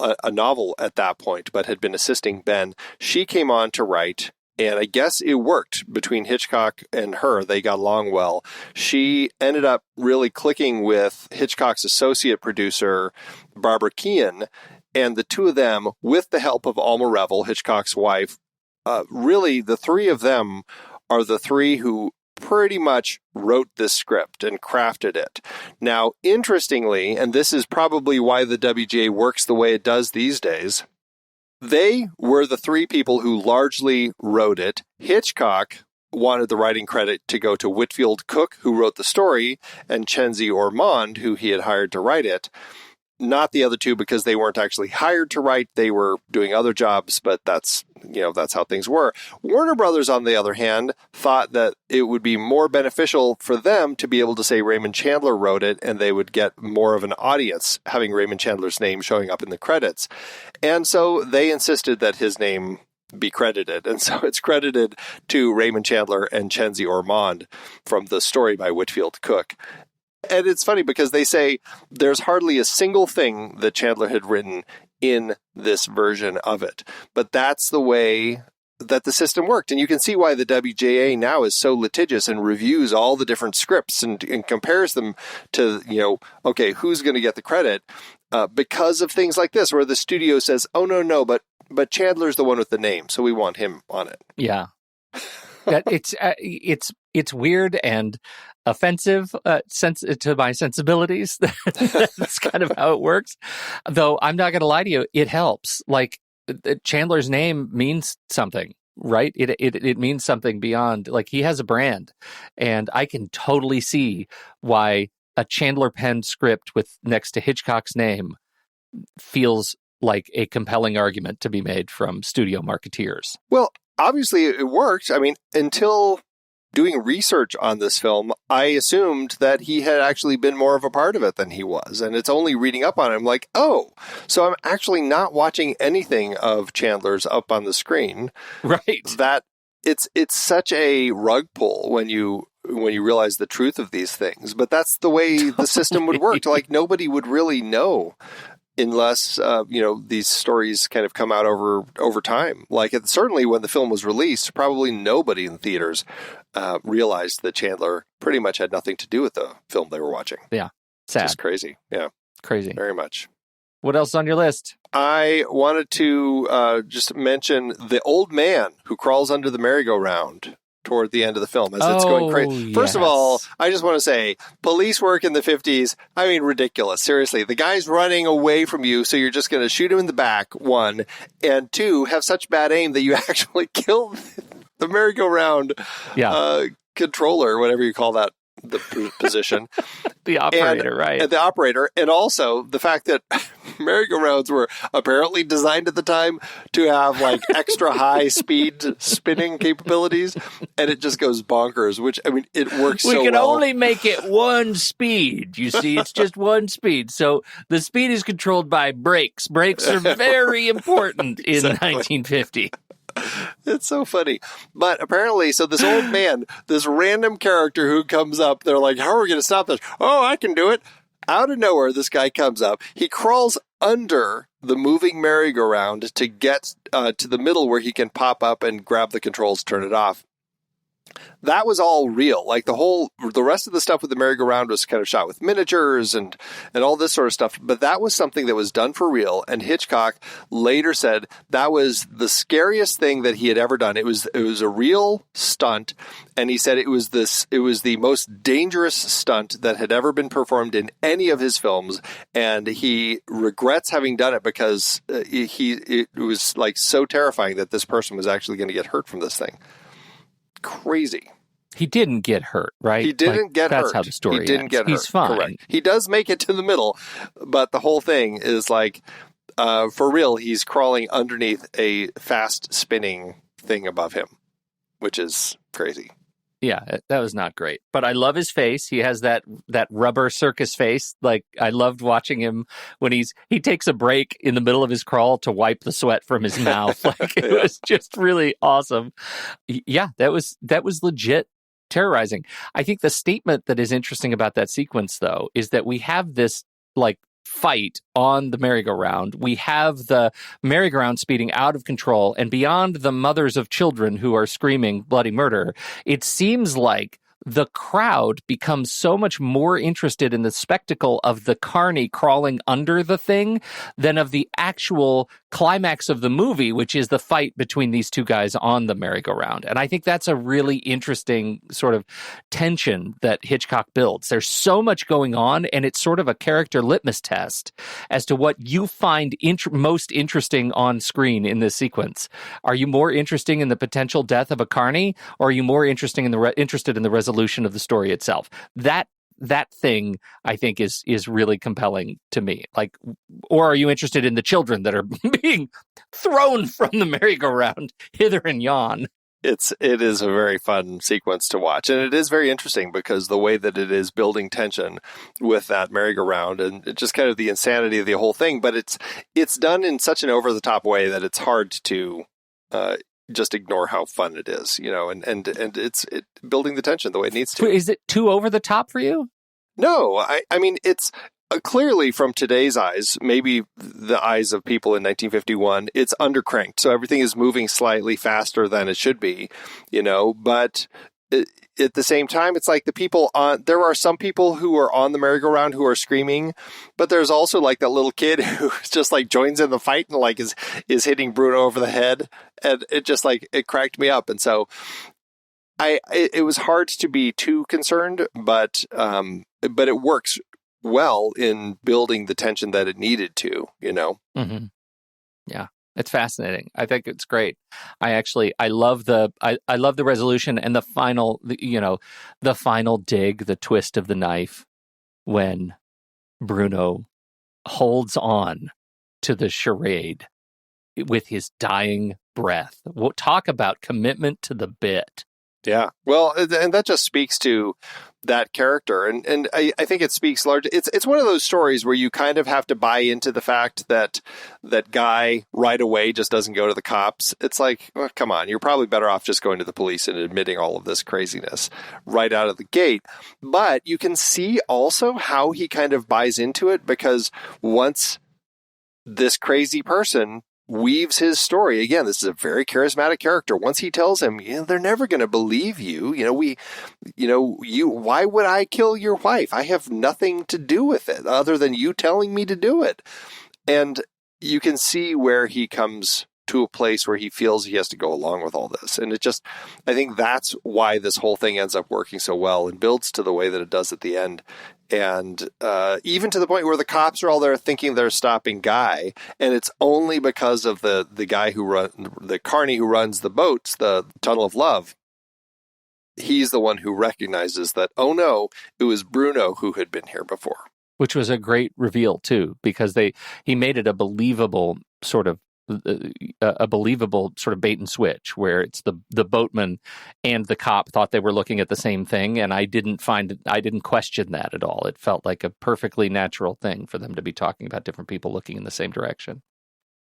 a novel at that point, but had been assisting Ben. She came on to write, and I guess it worked between Hitchcock and her. They got along well. She ended up really clicking with Hitchcock's associate producer, Barbara Keon, and the two of them, with the help of Alma Revel, Hitchcock's wife, really the three of them are the three who pretty much wrote this script and crafted it. Now, interestingly, and this is probably why the WGA works the way it does these days, they were the 3 people who largely wrote it. Hitchcock wanted the writing credit to go to Whitfield Cook, who wrote the story, and Czenzi Ormonde, who he had hired to write it. Not the other 2, because they weren't actually hired to write. They were doing other jobs, but that's how things were. Warner Brothers, on the other hand, thought that it would be more beneficial for them to be able to say Raymond Chandler wrote it, and they would get more of an audience having Raymond Chandler's name showing up in the credits. And so they insisted that his name be credited. And so it's credited to Raymond Chandler and Czenzi Ormonde from the story by Whitfield Cook. And it's funny because they say there's hardly a single thing that Chandler had written in this version of it. But that's the way that the system worked. And you can see why the WGA now is so litigious and reviews all the different scripts and compares them to, okay, who's going to get the credit because of things like this, where the studio says, oh, no, but Chandler's the one with the name, so we want him on it. Yeah. It's weird and offensive to my sensibilities. That's kind of how it works. Though I'm not going to lie to you, it helps. Like Chandler's name means something, right? It means something beyond, like, he has a brand, and I can totally see why a Chandler penned script with next to Hitchcock's name feels like a compelling argument to be made from studio marketeers. Well, obviously it worked. I mean, until doing research on this film, I assumed that he had actually been more of a part of it than he was. And it's only reading up on it, I'm like, oh, so I'm actually not watching anything of Chandler's up on the screen. Right. That it's such a rug pull when you realize the truth of these things. But that's the way the system would work. Like, nobody would really know unless, these stories kind of come out over time. Like, certainly when the film was released, probably nobody in theaters realized that Chandler pretty much had nothing to do with the film they were watching. Yeah. Sad. Just crazy. Yeah. Crazy. Very much. What else on your list? I wanted to just mention the old man who crawls under the merry-go-round toward the end of the film as it's going crazy. Yes. First of all, I just want to say, police work in the 50s, I mean, ridiculous. Seriously, the guy's running away from you, so you're just going to shoot him in the back, 1, and 2, have such bad aim that you actually kill the merry-go-round controller, whatever you call that, the position. The operator, right. And the operator, and also the fact that merry-go-rounds were apparently designed at the time to have like extra high speed spinning capabilities, and it just goes bonkers, which, I mean, it works so well. We can only make it 1 speed. You see, it's just 1 speed. So the speed is controlled by brakes. Brakes are very important in 1950. It's so funny. But apparently, so this old man, this random character who comes up, they're like, how are we going to stop this? Oh, I can do it. Out of nowhere, this guy comes up. He crawls under the moving merry-go-round to get to the middle where he can pop up and grab the controls, turn it off. That was all real. Like the rest of the stuff with the merry-go-round was kind of shot with miniatures and all this sort of stuff. But that was something that was done for real. And Hitchcock later said that was the scariest thing that he had ever done. It was a real stunt. And he said it was the most dangerous stunt that had ever been performed in any of his films. And he regrets having done it because it was like so terrifying that this person was actually going to get hurt from this thing. Crazy. He didn't get hurt, right? He didn't get hurt. That's how the story He didn't ends. get hurt. He's fine. Correct. He does make it to the middle, but the whole thing is like, for real, he's crawling underneath a fast spinning thing above him, which is crazy. Yeah, that was not great. But I love his face. He has that rubber circus face. Like, I loved watching him when he takes a break in the middle of his crawl to wipe the sweat from his mouth. Like, it was just really awesome. Yeah, that was legit terrorizing. I think the statement that is interesting about that sequence, though, is that we have this, like, fight on the merry-go-round. We have the merry-go-round speeding out of control, and beyond the mothers of children who are screaming bloody murder, it seems like the crowd becomes so much more interested in the spectacle of the carny crawling under the thing than of the actual climax of the movie, which is the fight between these two guys on the merry-go-round. And I think that's a really interesting sort of tension that Hitchcock builds. There's so much going on, and it's sort of a character litmus test as to what you find most interesting on screen in this sequence. Are you more interested in the potential death of a carny, or are you more interested in the resolution of the story itself? That thing, I think, is really compelling to me. Like, or are you interested in the children that are being thrown from the merry-go-round hither and yon? It is a very fun sequence to watch, and it is very interesting because the way that it is building tension with that merry-go-round and just kind of the insanity of the whole thing. But it's done in such an over-the-top way that it's hard to just ignore how fun it is, and it's building the tension the way it needs to. Is it too over the top for you? No, I mean, it's clearly from today's eyes, maybe the eyes of people in 1951, it's undercranked. So everything is moving slightly faster than it should be, but at the same time, it's like there are some people who are on the merry-go-round who are screaming, but there's also like that little kid who just like joins in the fight and like is hitting Bruno over the head. And it just like, it cracked me up. And so it was hard to be too concerned, but it works well in building the tension that it needed to, Mm-hmm. Yeah. It's fascinating. I think it's great. I love the resolution and the final dig, the twist of the knife when Bruno holds on to the charade with his dying breath. We'll talk about commitment to the bit. Yeah. Well, and that just speaks to that character. And I think it speaks largely. It's one of those stories where you kind of have to buy into the fact that guy right away just doesn't go to the cops. It's like, well, come on, you're probably better off just going to the police and admitting all of this craziness right out of the gate. But you can see also how he kind of buys into it, because once this crazy person weaves his story. Again, this is a very charismatic character. Once he tells him, they're never going to believe you. Why would I kill your wife? I have nothing to do with it other than you telling me to do it. And you can see where he comes to a place where he feels he has to go along with all this. And I think that's why this whole thing ends up working so well and builds to the way that it does at the end. And even to the point where the cops are all there thinking they're stopping Guy, and it's only because of the guy the carny who runs the boats, the Tunnel of Love. He's the one who recognizes that, oh no, it was Bruno who had been here before. Which was a great reveal too, because he made it a believable sort of bait and switch, where it's the boatman and the cop thought they were looking at the same thing, and I didn't question that at all. It felt like a perfectly natural thing for them to be talking about different people looking in the same direction.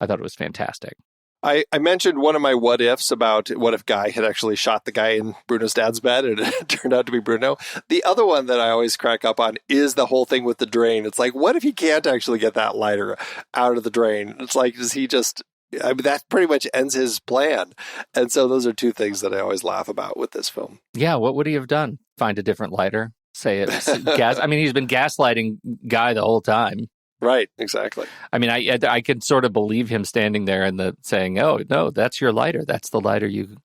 I thought it was fantastic. I mentioned one of my what ifs about what if Guy had actually shot the guy in Bruno's dad's bed and it turned out to be Bruno. The other one that I always crack up on is the whole thing with the drain. It's like, what if he can't actually get that lighter out of the drain? It's like, does he just... I mean, that pretty much ends his plan. And so those are two things that I always laugh about with this film. Yeah, what would he have done? Find a different lighter? Say it was gas. I mean, he's been gaslighting Guy the whole time. Right, exactly. I mean, I could sort of believe him standing there and saying, "Oh no, that's your lighter. That's the lighter you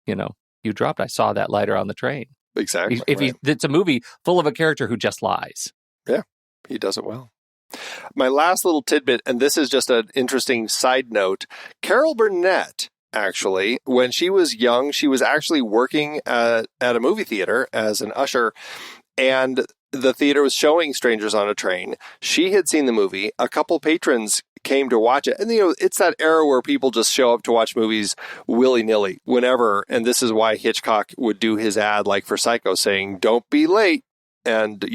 dropped. I saw that lighter on the train." Exactly. It's a movie full of a character who just lies. Yeah, he does it well. My last little tidbit, and this is just an interesting side note. Carol Burnett, actually, when she was young, she was actually working at a movie theater as an usher, and the theater was showing Strangers on a Train. She had seen the movie. A couple patrons came to watch it. And, it's that era where people just show up to watch movies willy-nilly, whenever. And this is why Hitchcock would do his ad, like for Psycho, saying, "Don't be late. And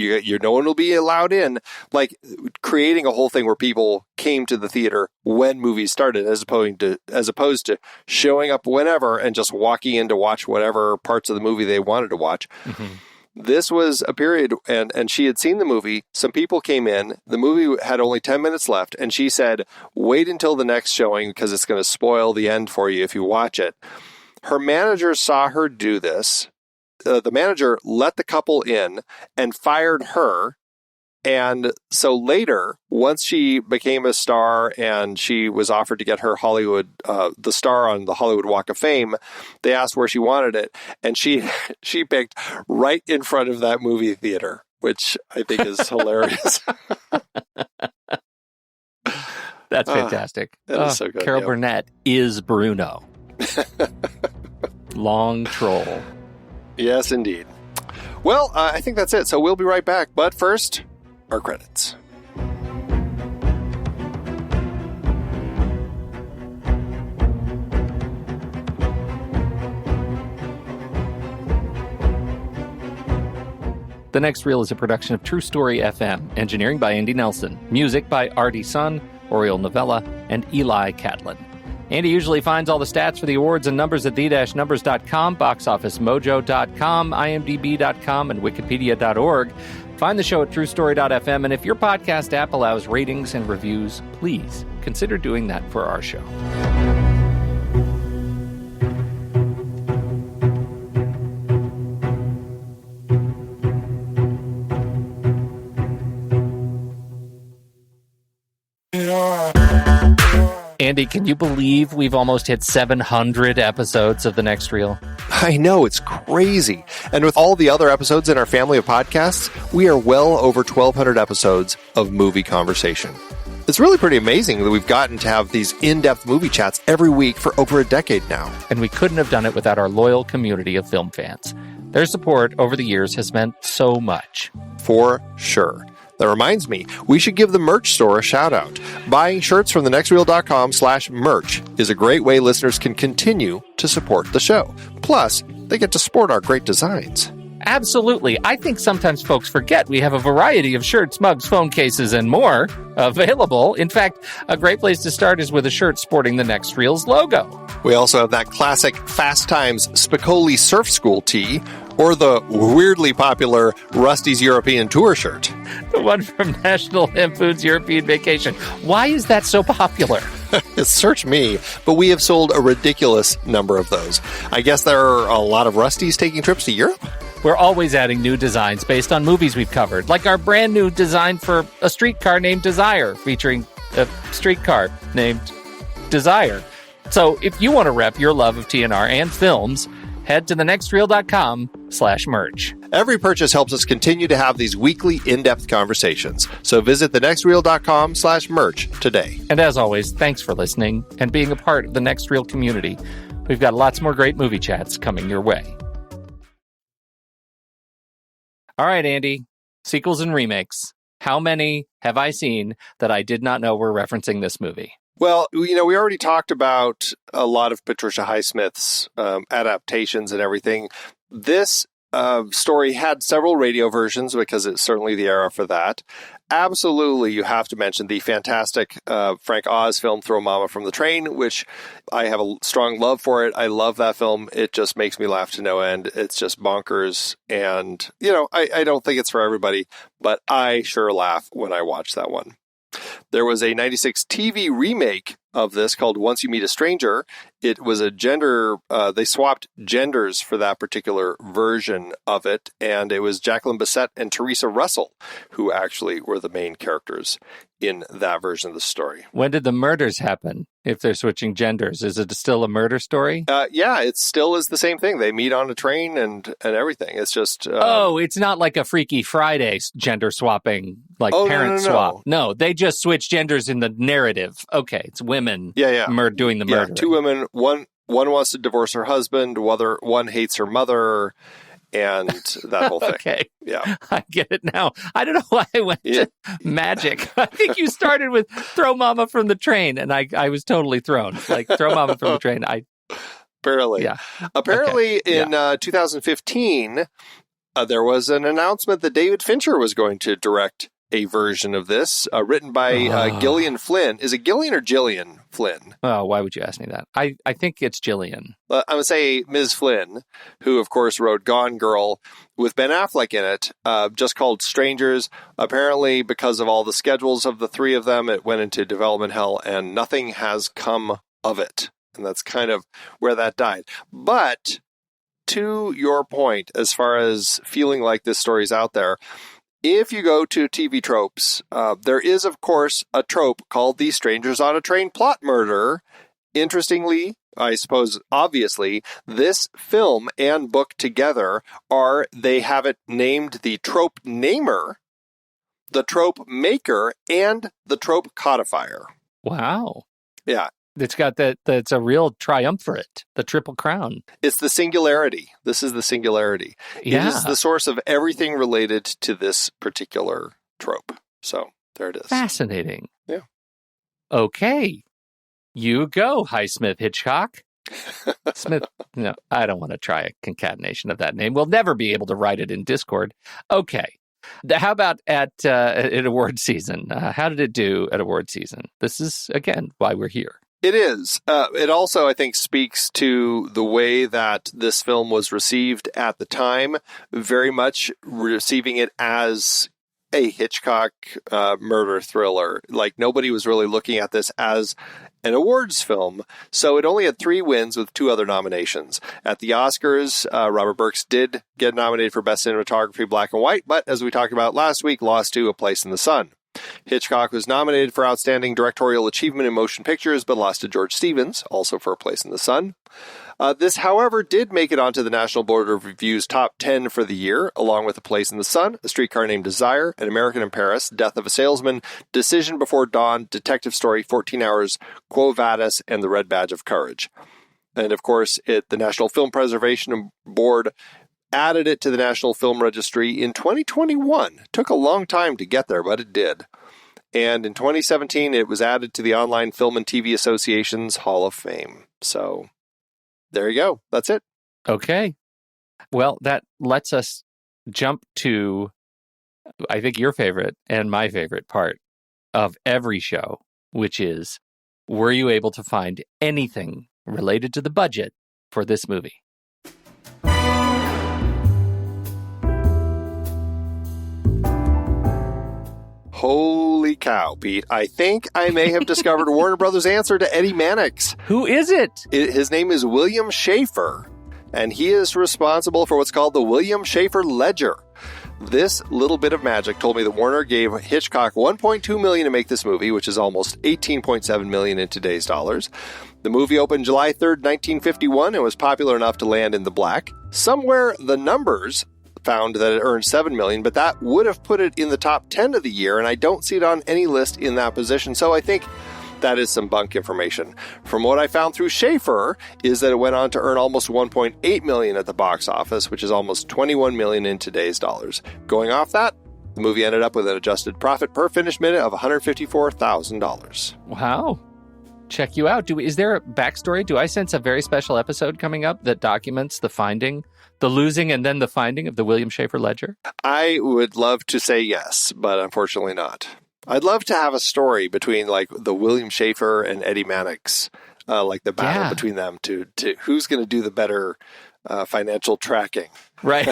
no one will be allowed in," like creating a whole thing where people came to the theater when movies started, as opposed to showing up whenever and just walking in to watch whatever parts of the movie they wanted to watch. Mm-hmm. This was a period, and she had seen the movie. Some people came in. The movie had only 10 minutes left, and she said, "Wait until the next showing because it's going to spoil the end for you if you watch it." Her manager saw her do this. The manager let the couple in and fired her. And so later, once she became a star and she was offered to get her the star on the Hollywood Walk of Fame, they asked where she wanted it. And she picked right in front of that movie theater, which I think is hilarious. That's fantastic. That is so good. Carol Burnett is Bruno. Long troll. Yes, indeed. Well, I think that's it. So we'll be right back. But first, our credits. The Next Reel is a production of True Story FM. Engineering by Andy Nelson. Music by Artie Sun, Oriole Novella, and Eli Catlin. Andy usually finds all the stats for the awards and numbers at the-numbers.com, boxofficemojo.com, imdb.com, and wikipedia.org. Find the show at truestory.fm, and if your podcast app allows ratings and reviews, please consider doing that for our show. Andy, can you believe we've almost hit 700 episodes of The Next Reel? I know, it's crazy. And with all the other episodes in our family of podcasts, we are well over 1,200 episodes of movie conversation. It's really pretty amazing that we've gotten to have these in-depth movie chats every week for over a decade now. And we couldn't have done it without our loyal community of film fans. Their support over the years has meant so much. For sure. That reminds me, we should give the merch store a shout out. Buying shirts from thenextreel.com/merch is a great way listeners can continue to support the show. Plus, they get to sport our great designs. Absolutely. I think sometimes folks forget we have a variety of shirts, mugs, phone cases, and more available. In fact, a great place to start is with a shirt sporting the Next Reel's logo. We also have that classic Fast Times Spicoli Surf School tee, or the weirdly popular Rusty's European Tour shirt. The one from National Lampoon's European Vacation. Why is that so popular? Search me, but we have sold a ridiculous number of those. I guess there are a lot of Rustys taking trips to Europe? We're always adding new designs based on movies we've covered, like our brand new design for a streetcar named Desire, featuring a streetcar named Desire. So if you want to rep your love of TNR and films, head to thenextreel.com/merch. Every purchase helps us continue to have these weekly in-depth conversations. So visit thenextreel.com/merch today. And as always, thanks for listening and being a part of the Next Reel community. We've got lots more great movie chats coming your way. All right, Andy, sequels and remakes. How many have I seen that I did not know were referencing this movie? Well, we already talked about a lot of Patricia Highsmith's adaptations and everything. This story had several radio versions because it's certainly the era for that. Absolutely, you have to mention the fantastic Frank Oz film, Throw Mama from the Train, which I have a strong love for it. I love that film. It just makes me laugh to no end. It's just bonkers. And, I don't think it's for everybody, but I sure laugh when I watch that one. There was a 96 TV remake of this called Once You Meet a Stranger. It was a they swapped genders for that particular version of it, and it was Jacqueline Bisset and Teresa Russell who actually were the main characters in that version of the story. When did the murders happen, if they're switching genders? Is it still a murder story? Yeah, it still is the same thing. They meet on a train and everything. It's just... it's not like a Freaky Friday gender swapping, parent swap. No, they just switch genders in the narrative. Okay, it's women doing the murder. Two women. One wants to divorce her husband. One hates her mother. And that whole thing. Okay. Yeah. I get it now. I don't know why I went to magic. I think you started with Throw Mama from the Train, and I was totally thrown. Throw Mama from the Train. Apparently. Yeah. Apparently, in 2015, there was an announcement that David Fincher was going to direct a version of this, written by Gillian Flynn. Is it Gillian or Gillian Flynn? Oh, why would you ask me that? I think it's Gillian. I would say Ms. Flynn, who, of course, wrote Gone Girl with Ben Affleck in it, just called Strangers. Apparently, because of all the schedules of the three of them, it went into development hell, and nothing has come of it. And that's kind of where that died. But to your point, as far as feeling like this story's out there, if you go to TV tropes, there is, of course, a trope called the Strangers on a Train plot murder. Interestingly, I suppose, obviously, this film and book together they have it named the trope namer, the trope maker, and the trope codifier. Wow. Yeah. It's got that's a real triumvirate, the Triple Crown. It's the singularity. This is the singularity. Yeah. It is the source of everything related to this particular trope. So there it is. Fascinating. Yeah. Okay. You go, Highsmith Hitchcock. Smith. No, I don't want to try a concatenation of that name. We'll never be able to write it in Discord. Okay. How about at award season? How did it do at award season? This is, again, why we're here. It is. It also, I think, speaks to the way that this film was received at the time, very much receiving it as a Hitchcock murder thriller. Nobody was really looking at this as an awards film. So it only had 3 wins with 2 other nominations. At the Oscars, Robert Burks did get nominated for Best Cinematography, Black and White, but as we talked about last week, lost to A Place in the Sun. Hitchcock was nominated for Outstanding Directorial Achievement in Motion Pictures, but lost to George Stevens, also for A Place in the Sun. This, however, did make it onto the National Board of Review's top 10 for the year, along with A Place in the Sun, A Streetcar Named Desire, An American in Paris, Death of a Salesman, Decision Before Dawn, Detective Story, 14 Hours, Quo Vadis, and The Red Badge of Courage. And, of course, the National Film Preservation Board added it to the National Film Registry in 2021. Took a long time to get there, but it did. And in 2017, it was added to the Online Film and TV Association's Hall of Fame. So there you go. That's it. Okay. Well, that lets us jump to, I think, your favorite and my favorite part of every show, which is, were you able to find anything related to the budget for this movie? Holy cow, Pete. I think I may have discovered Warner Brothers' answer to Eddie Mannix. Who is it? His name is William Schaefer, and he is responsible for what's called the William Schaefer Ledger. This little bit of magic told me that Warner gave Hitchcock $1.2 million to make this movie, which is almost $18.7 million in today's dollars. The movie opened July 3rd, 1951, and was popular enough to land in the black. Somewhere the numbers found that it earned $7 million, but that would have put it in the top 10 of the year, and I don't see it on any list in that position, so I think that is some bunk information. From what I found through Schaefer is that it went on to earn almost $1.8 million at the box office, which is almost $21 million in today's dollars. Going off that, the movie ended up with an adjusted profit per finished minute of $154,000. Wow. Check you out. Is there a backstory? Do I sense a very special episode coming up that documents the finding The Losing and Then the Finding of the William Schaeffer Ledger? I would love to say yes, but unfortunately not. I'd love to have a story between like the William Schaeffer and Eddie Mannix, like the battle between them to who's going to do the better financial tracking. Right.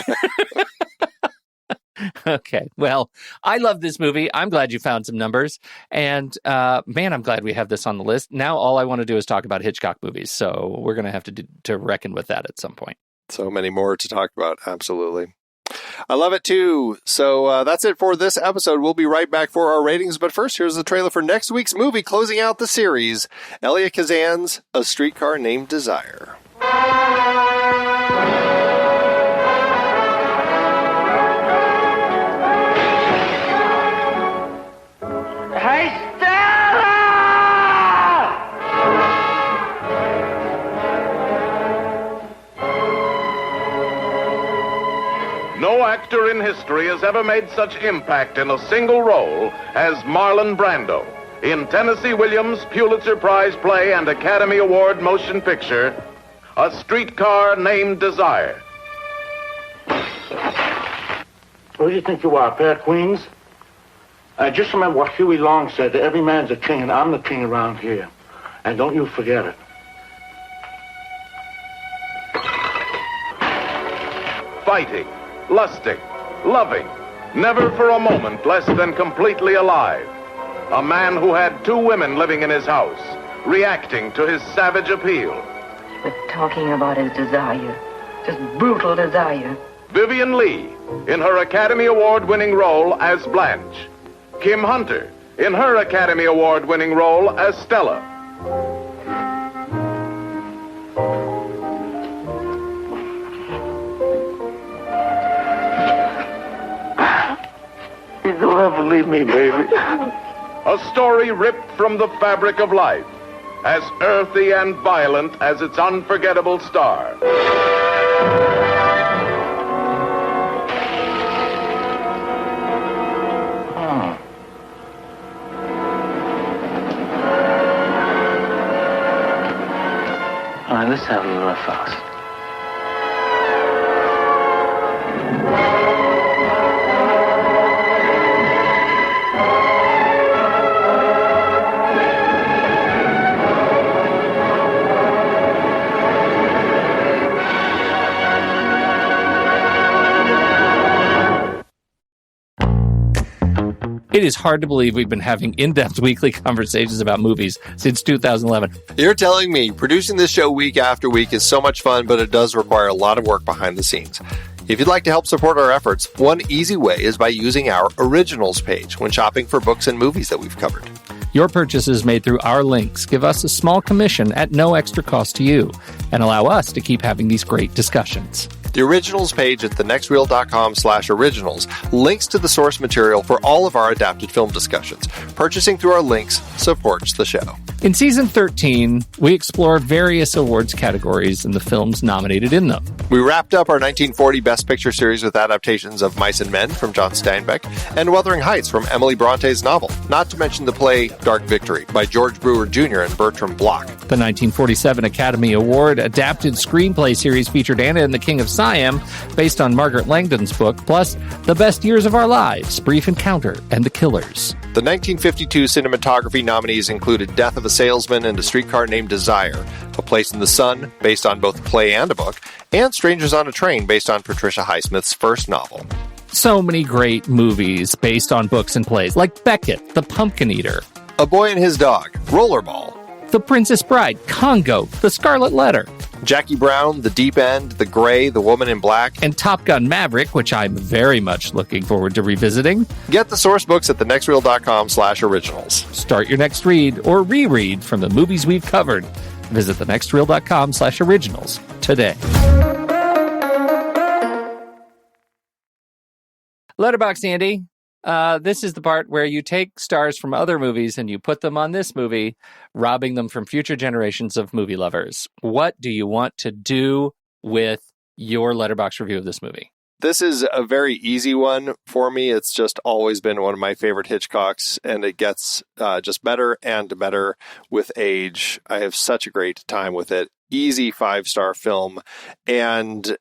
Okay. Well, I love this movie. I'm glad you found some numbers. And man, I'm glad we have this on the list. Now all I want to do is talk about Hitchcock movies. So we're going to have to reckon with that at some point. So many more to talk about. Absolutely. I love it too. So that's it for this episode. We'll be right back for our ratings. But first, here's the trailer for next week's movie closing out the series, Elia Kazan's A Streetcar Named Desire. Hey, Stella! No actor in history has ever made such impact in a single role as Marlon Brando in Tennessee Williams' Pulitzer Prize play and Academy Award motion picture, A Streetcar Named Desire. Who do you think you are, a pair of queens? Just remember what Huey Long said, that every man's a king, and I'm the king around here. And don't you forget it. Fighting, lusting, loving, never for a moment less than completely alive. A man who had 2 women living in his house, reacting to his savage appeal. We're talking about his desire, just brutal desire. Vivien Leigh, in her Academy Award-winning role as Blanche. Kim Hunter, in her Academy Award-winning role as Stella. You don't ever leave me, baby. A story ripped from the fabric of life, as earthy and violent as its unforgettable star. All right, let's have a little fast. It is hard to believe we've been having in-depth weekly conversations about movies since 2011. You're telling me producing this show week after week is so much fun, but it does require a lot of work behind the scenes. If you'd like to help support our efforts, one easy way is by using our Originals page when shopping for books and movies that we've covered. Your purchases made through our links give us a small commission at no extra cost to you and allow us to keep having these great discussions. The Originals page at thenextreel.com/originals links to the source material for all of our adapted film discussions. Purchasing through our links supports the show. In Season 13, we explore various awards categories and the films nominated in them. We wrapped up our 1940 Best Picture series with adaptations of Mice and Men from John Steinbeck and Wuthering Heights from Emily Bronte's novel, not to mention the play Dark Victory by George Brewer Jr. and Bertram Bloch. The 1947 Academy Award adapted screenplay series featured Anna and the King of Siam, based on Margaret Langdon's book, plus The Best Years of Our Lives, Brief Encounter, and The Killers. The 1952 cinematography nominees included Death of a Salesman and A Streetcar Named Desire, A Place in the Sun, based on both a play and a book, and Strangers on a Train, based on Patricia Highsmith's first novel. So many great movies based on books and plays, like Beckett, The Pumpkin Eater, A Boy and His Dog, Rollerball, The Princess Bride, Congo, The Scarlet Letter, Jackie Brown, The Deep End, The Gray, The Woman in Black, and Top Gun Maverick, which I'm very much looking forward to revisiting. Get the source books at thenextreel.com/originals. Start your next read or reread from the movies we've covered. Visit thenextreel.com/originals today. Letterboxd, Andy. This is the part where you take stars from other movies and you put them on this movie, robbing them from future generations of movie lovers. What do you want to do with your Letterboxd review of this movie? This is a very easy one for me. It's just always been one of my favorite Hitchcocks, and it gets just better and better with age. I have such a great time with it. Easy 5-star film, and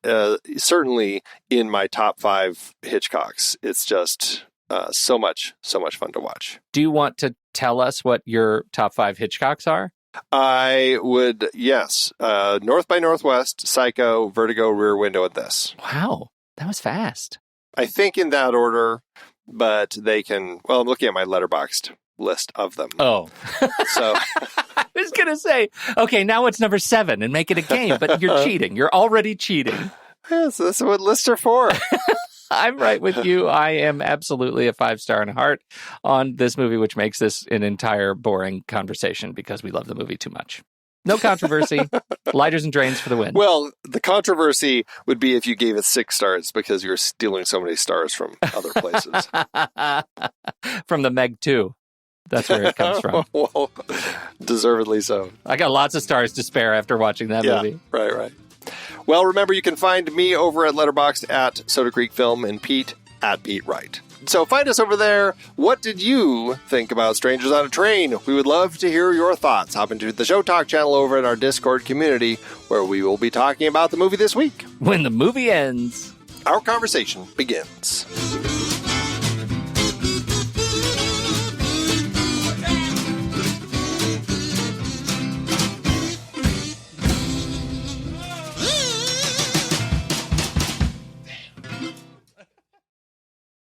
certainly in my top 5 Hitchcocks. It's just so much fun to watch. Do you want to tell us what your top 5 Hitchcocks are? I would, yes. North by Northwest, Psycho, Vertigo, Rear Window, and this. Wow, that was fast. I think in that order, but they can, well, I'm looking at my Letterboxd list of them. Oh. So I was going to say, okay, now it's number 7 and make it a game, but you're cheating. You're already cheating. Yes, that's what lists are for. I'm right with you. I am absolutely a 5-star in heart on this movie, which makes this an entire boring conversation because we love the movie too much. No controversy. Lighters and drains for the win. Well, the controversy would be if you gave it 6 stars because you're stealing so many stars from other places. From the Meg 2. That's where it comes from. Well, deservedly so. I got lots of stars to spare after watching that movie. Right. Well, remember, you can find me over at Letterboxd at Soda Creek Film and Pete at Pete Wright. So find us over there. What did you think about Strangers on a Train? We would love to hear your thoughts. Hop into the Show Talk channel over in our Discord community, where we will be talking about the movie this week. When the movie ends, our conversation begins.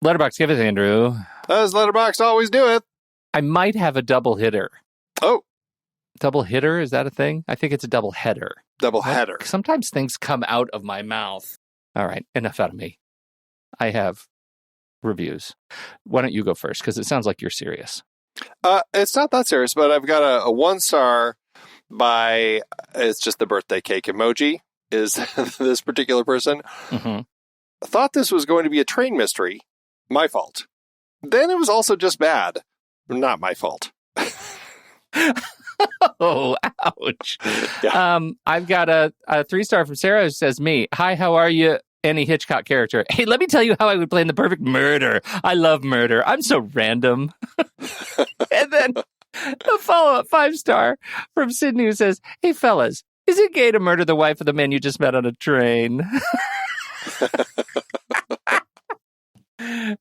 Letterboxd, give it, Andrew. As Letterboxd always do it. I might have a double hitter. Oh. Double hitter? Is that a thing? I think it's a double header. Double header. Sometimes things come out of my mouth. All right, enough out of me. I have reviews. Why don't you go first? Because it sounds like you're serious. It's not that serious, but I've got a 1-star by, it's just the birthday cake emoji, is this particular person. Mm-hmm. Thought this was going to be a train mystery. My fault. Then it was also just bad. Not my fault. Oh, ouch. Yeah. I've got a 3-star from Sarah who says, me, hi, how are you? Any Hitchcock character. Hey, let me tell you how I would plan the perfect murder. I love murder. I'm so random. And then a follow-up 5-star from Sydney who says, hey, fellas, is it gay to murder the wife of the man you just met on a train?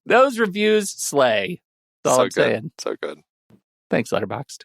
Those reviews slay. That's all I'm saying. So good. Thanks, Letterboxd.